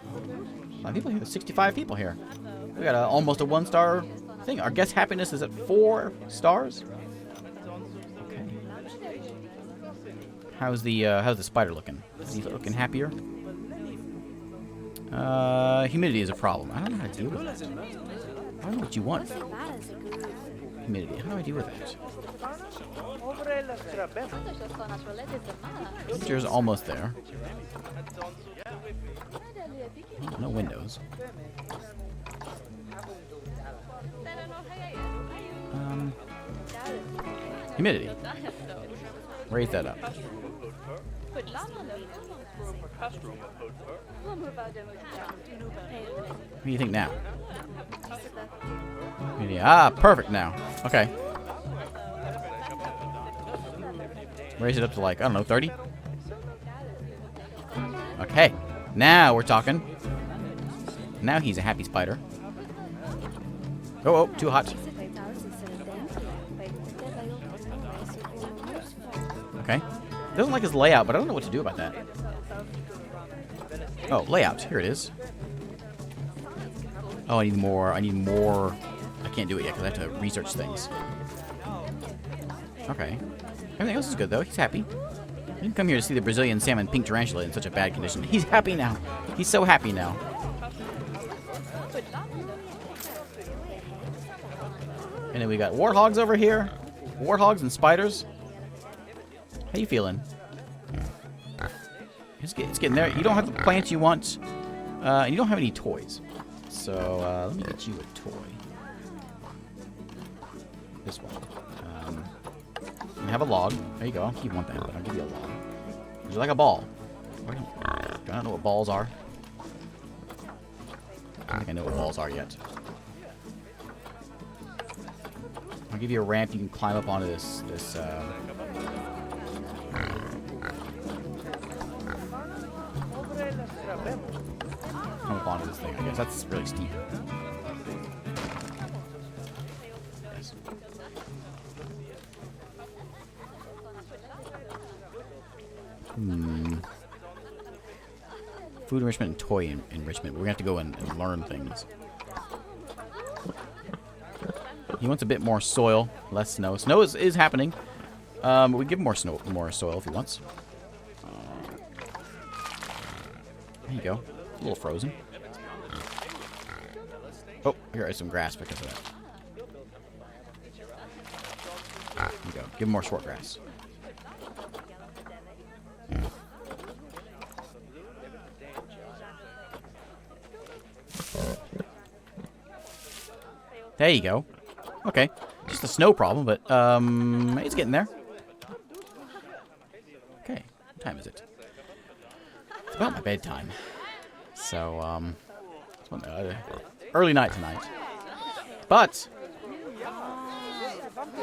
A lot of people here. There's 65 people here. We got almost a 1-star thing. Our guest happiness is at 4 stars. Okay. How's the spider looking? Is he looking happier? Humidity is a problem. I don't know how to deal with that. I don't know what you want. Humidity. How do I deal with that? Temperature's almost there. Oh, no windows. Humidity. Raise that up. What do you think now? Perfect now. Okay. Raise it up to like, I don't know, 30? Okay. Now we're talking. Now he's a happy spider. Oh, too hot. Okay. Doesn't like his layout, but I don't know what to do about that. Oh, layout. Here it is. Oh, I need more. I can't do it yet because I have to research things. Okay. Everything else is good, though. He's happy. He didn't come here to see the Brazilian salmon pink tarantula in such a bad condition. He's happy now. He's so happy now. And then we got warthogs over here. Warthogs and spiders. How you feeling? It's getting there. You don't have the plants you want. And you don't have any toys. So, let me get you a toy. This one. You have a log. There you go. You want that, but I'll give you a log. Would you like a ball? I don't know what balls are. I don't think I know what balls are yet. I'll give you a ramp. You can climb up onto this come up onto this thing, I guess. That's really steep. Yes. Food enrichment and toy enrichment. We're gonna have to go and learn things. He wants a bit more soil, less snow. Snow is happening. We give him more soil if he wants. There you go. A little frozen. Oh, here is some grass because of that. There you go. Give him more short grass. There you go. Okay. Just a snow problem, but it's getting there. Okay. What time is it? It's about my bedtime. So, it's early night tonight. But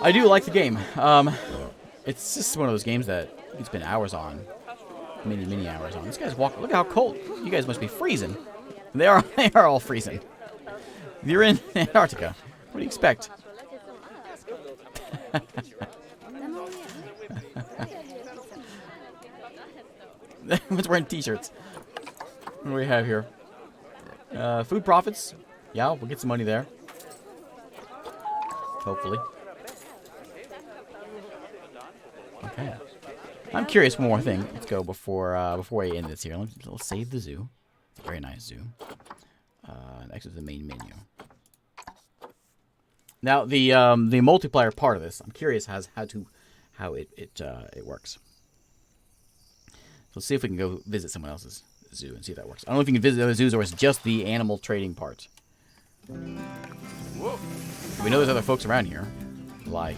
I do like the game. It's just one of those games that you can spend hours on. Many hours on. This guy's walking. Look how cold. You guys must be freezing. They are all freezing. You're in Antarctica. What do you expect? Everyone's wearing t-shirts. What do we have here? Food profits. Yeah, we'll get some money there. Hopefully. Okay. I'm curious one more thing. Let's go before I end this here. Let's save the zoo. It's a very nice zoo. Exit the main menu. Now the multiplayer part of this, I'm curious how it works. So let's see if we can go visit someone else's zoo and see if that works. I don't know if you can visit other zoos or it's just the animal trading part. Whoa. We know there's other folks around here, like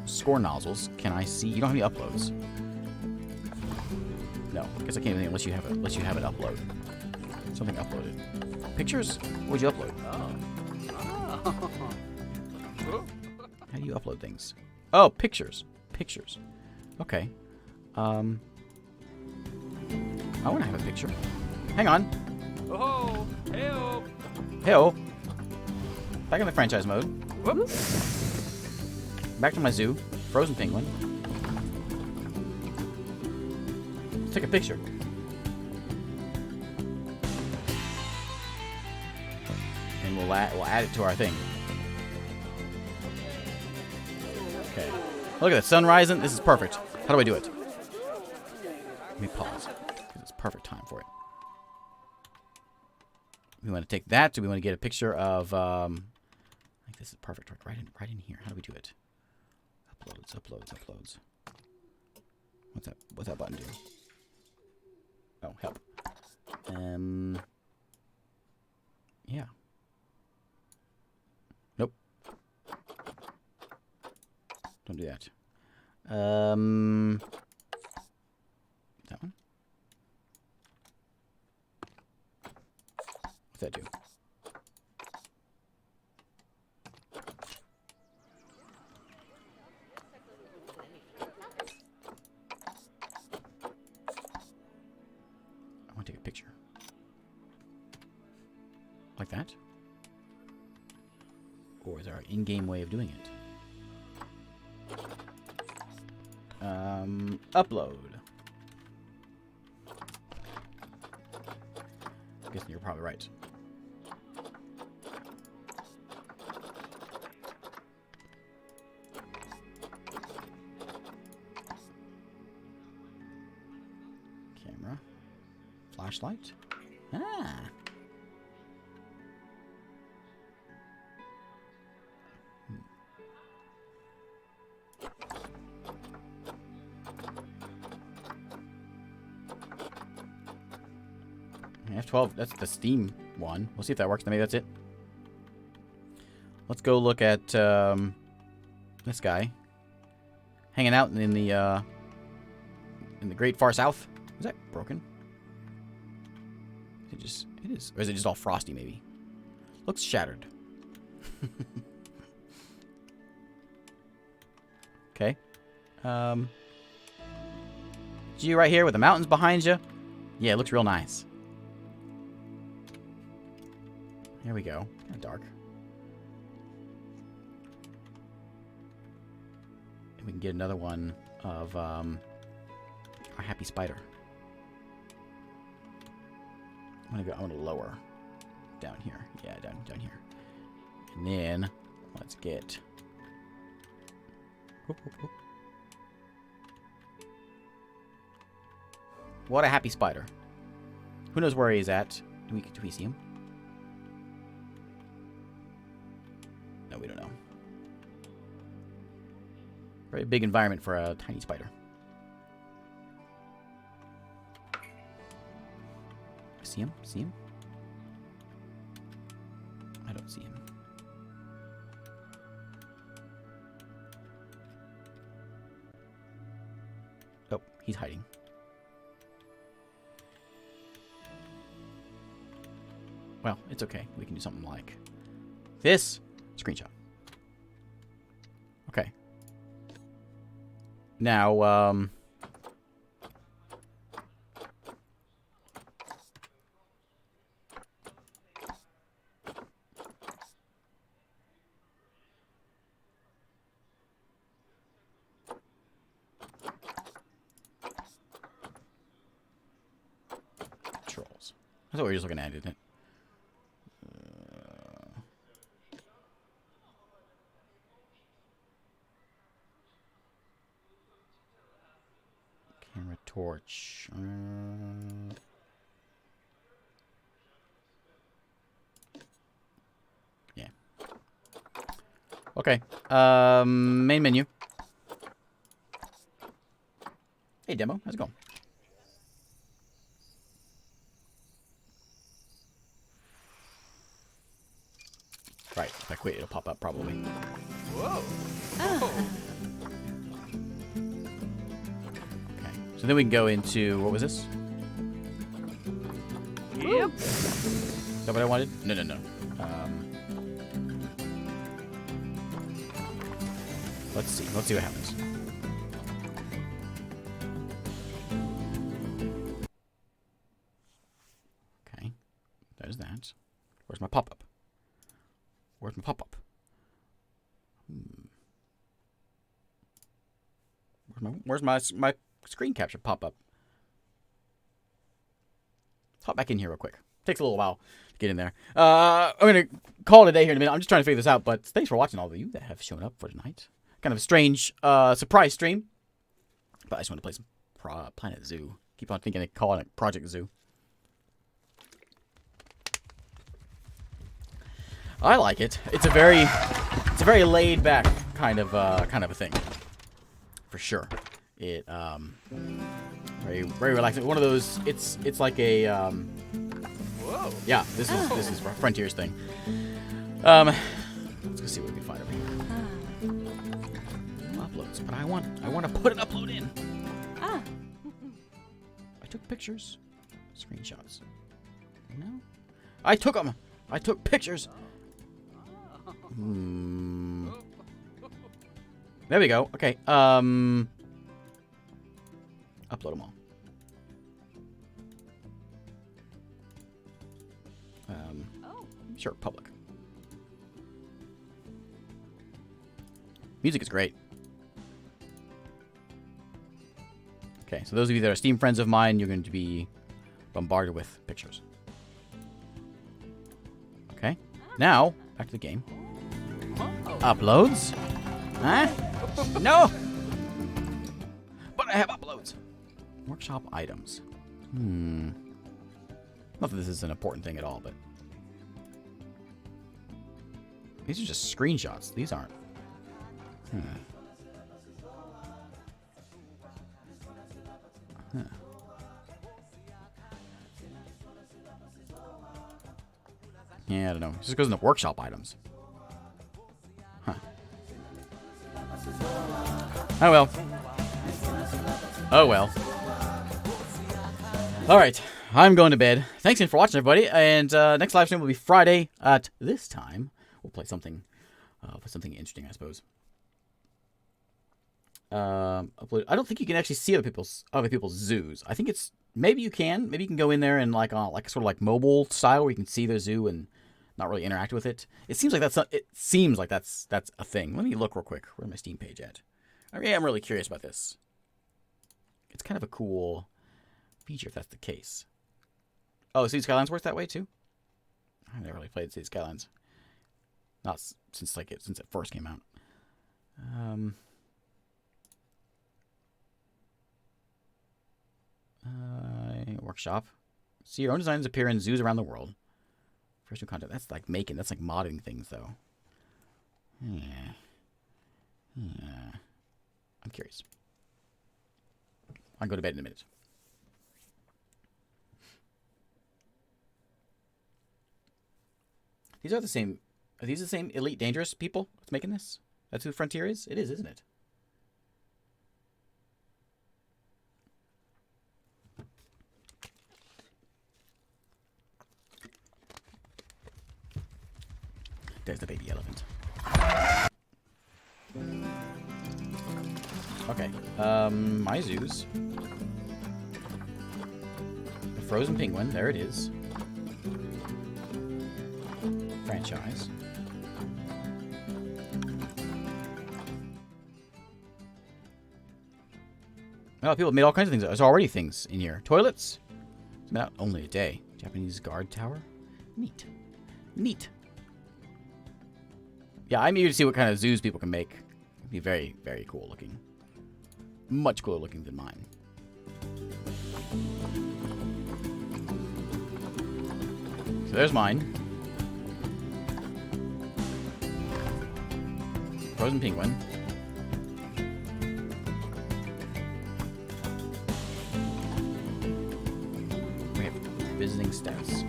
score nozzles. Can I see? You don't have any uploads. No, I guess I can't even unless you have it upload. Something uploaded. Pictures? What would you upload? How do you upload things? Oh, pictures. Pictures. Okay. I want to have a picture. Hang on. Oh, hey-oh. Hey-oh. Back in the franchise mode. Whoop. Back to my zoo. Frozen penguin. Let's take a picture. And we'll add it to our thing. Okay. Look at the sun rising. This is perfect. How do I do it? Let me pause. It's perfect time for it. We want to take that. Do we want to get a picture of? I think this is perfect. Right in here. How do we do it? Uploads. What's that button do? Oh, help. Yeah. Nope. Don't do that. That one. What's that do? I want to take a picture. Like that? Or is there an in-game way of doing it? Upload. I'm guessing you're probably right. Camera. Flashlight. Ah. F12, that's the Steam one. We'll see if that works. Maybe that's it. Let's go look at this guy. Hanging out in the Great Far South. Is that broken? It is. Or is it just all frosty, maybe? Looks shattered. Okay. You right here with the mountains behind you. Yeah, it looks real nice. There we go. Kind of dark. And we can get another one of our happy spider. I want to lower down here. Yeah, down here. And then let's get. Whoop, whoop, whoop. What a happy spider. Who knows where he's at? Do we see him? No, we don't know. Very big environment for a tiny spider. See him? See him? I don't see him. Oh, he's hiding. Well, it's okay. We can do something like this. Screenshot. Okay. Now, trolls. That's what we were just looking at, isn't it? Camera torch. Yeah. Okay. Main menu. Hey, demo. How's it going? Right. If I quit, it'll pop up probably. Whoa. Okay. So then we can go into, what was this? Yep. Is that what I wanted? No, no, no. Let's see. Let's see what happens. Okay. There's that. Where's my pop-up? Where's my pop-up? Where's my screen capture pop-up? Let's hop back in here real quick. Takes a little while to get in there. I'm going to call it a day here in a minute. I'm just trying to figure this out, but thanks for watching all of you that have shown up for tonight. Kind of a strange surprise stream. But I just want to play some Planet Zoo. Keep on thinking of calling it Project Zoo. I like it. It's a very laid back kind of a thing. For sure. It very relaxing. One of those it's like a Whoa. yeah, this is Frontier's thing. Let's go see what we can find over here. Uploads, but I want to put an upload in. I took pictures. Screenshots. No? I took them. I took pictures. There we go. Okay. Upload them all. Sure, public. Music is great. Okay, so those of you that are Steam friends of mine, you're going to be bombarded with pictures. Okay. Now, back to the game. Uploads? Huh? No! But I have uploads. Workshop items. Not that this is an important thing at all, but... These are just screenshots. These aren't. Yeah, I don't know. It just goes into workshop items. Huh. Oh well. Oh well. Alright. I'm going to bed. Thanks again for watching, everybody. And next live stream will be Friday at this time. We'll play something interesting, I suppose. Upload. I don't think you can actually see other people's zoos. I think it's maybe you can. Maybe you can go in there and like sort of like mobile style where you can see their zoo and not really interact with it. It seems like that's a thing. Let me look real quick. Where's my Steam page at? I am really curious about this. It's kind of a cool feature if that's the case. Oh, City Skylines works that way too? I've never really played City Skylines. Not since it first came out. Workshop. See your own designs appear in zoos around the world. First new content. That's like modding things though. Yeah. I'm curious. I'll go to bed in a minute. These are the same. Are these the same Elite Dangerous people that's making this? That's who Frontier is? It is, isn't it? There's the baby elephant. Okay. My zoos. The frozen penguin. There it is. Franchise. Well, people made all kinds of things. There's already things in here. Toilets. It's been out only a day. Japanese guard tower. Neat. Neat. Yeah, I'm eager to see what kind of zoos people can make. It'd be very, very cool looking. Much cooler looking than mine. So there's mine. Frozen penguin. We have visiting status.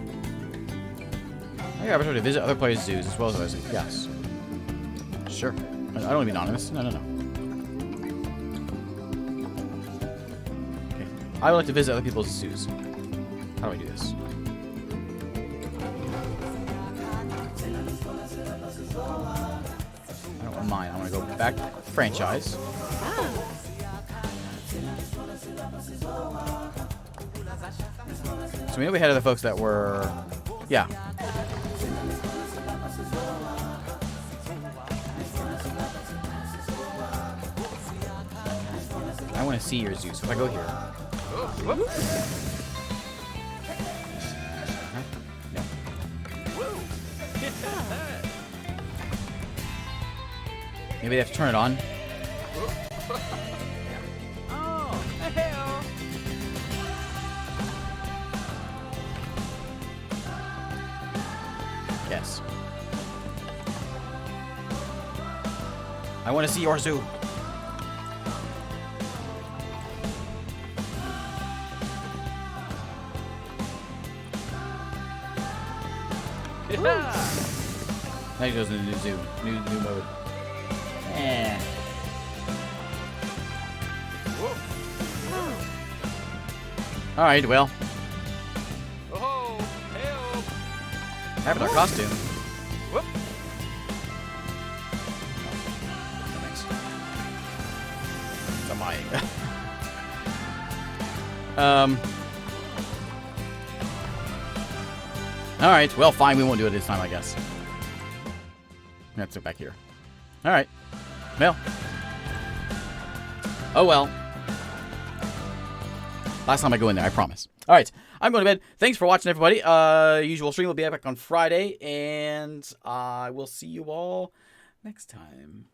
I got opportunity to visit other players' zoos as well as others. Yes. Sure. I don't want to be anonymous. No, no, no. Okay. I would like to visit other people's zoos. How do I do this? I don't want mine. I want to go back to franchise. So we know we had other folks that were... Yeah. I want to see your zoo. So if I go here... No. Maybe they have to turn it on. Oh, hell. Yes. I want to see your zoo. Yeah. Now he goes into new zoo. New mode. Eh. Alright, well. Oh, hell. Avatar costume. Whoop. Thanks. It's a mine. Alright, well, fine. We won't do it this time, I guess. Let's go back here. Alright. Well. Oh, well. Last time I go in there, I promise. Alright, I'm going to bed. Thanks for watching, everybody. Usual stream will be back on Friday, and I will see you all next time.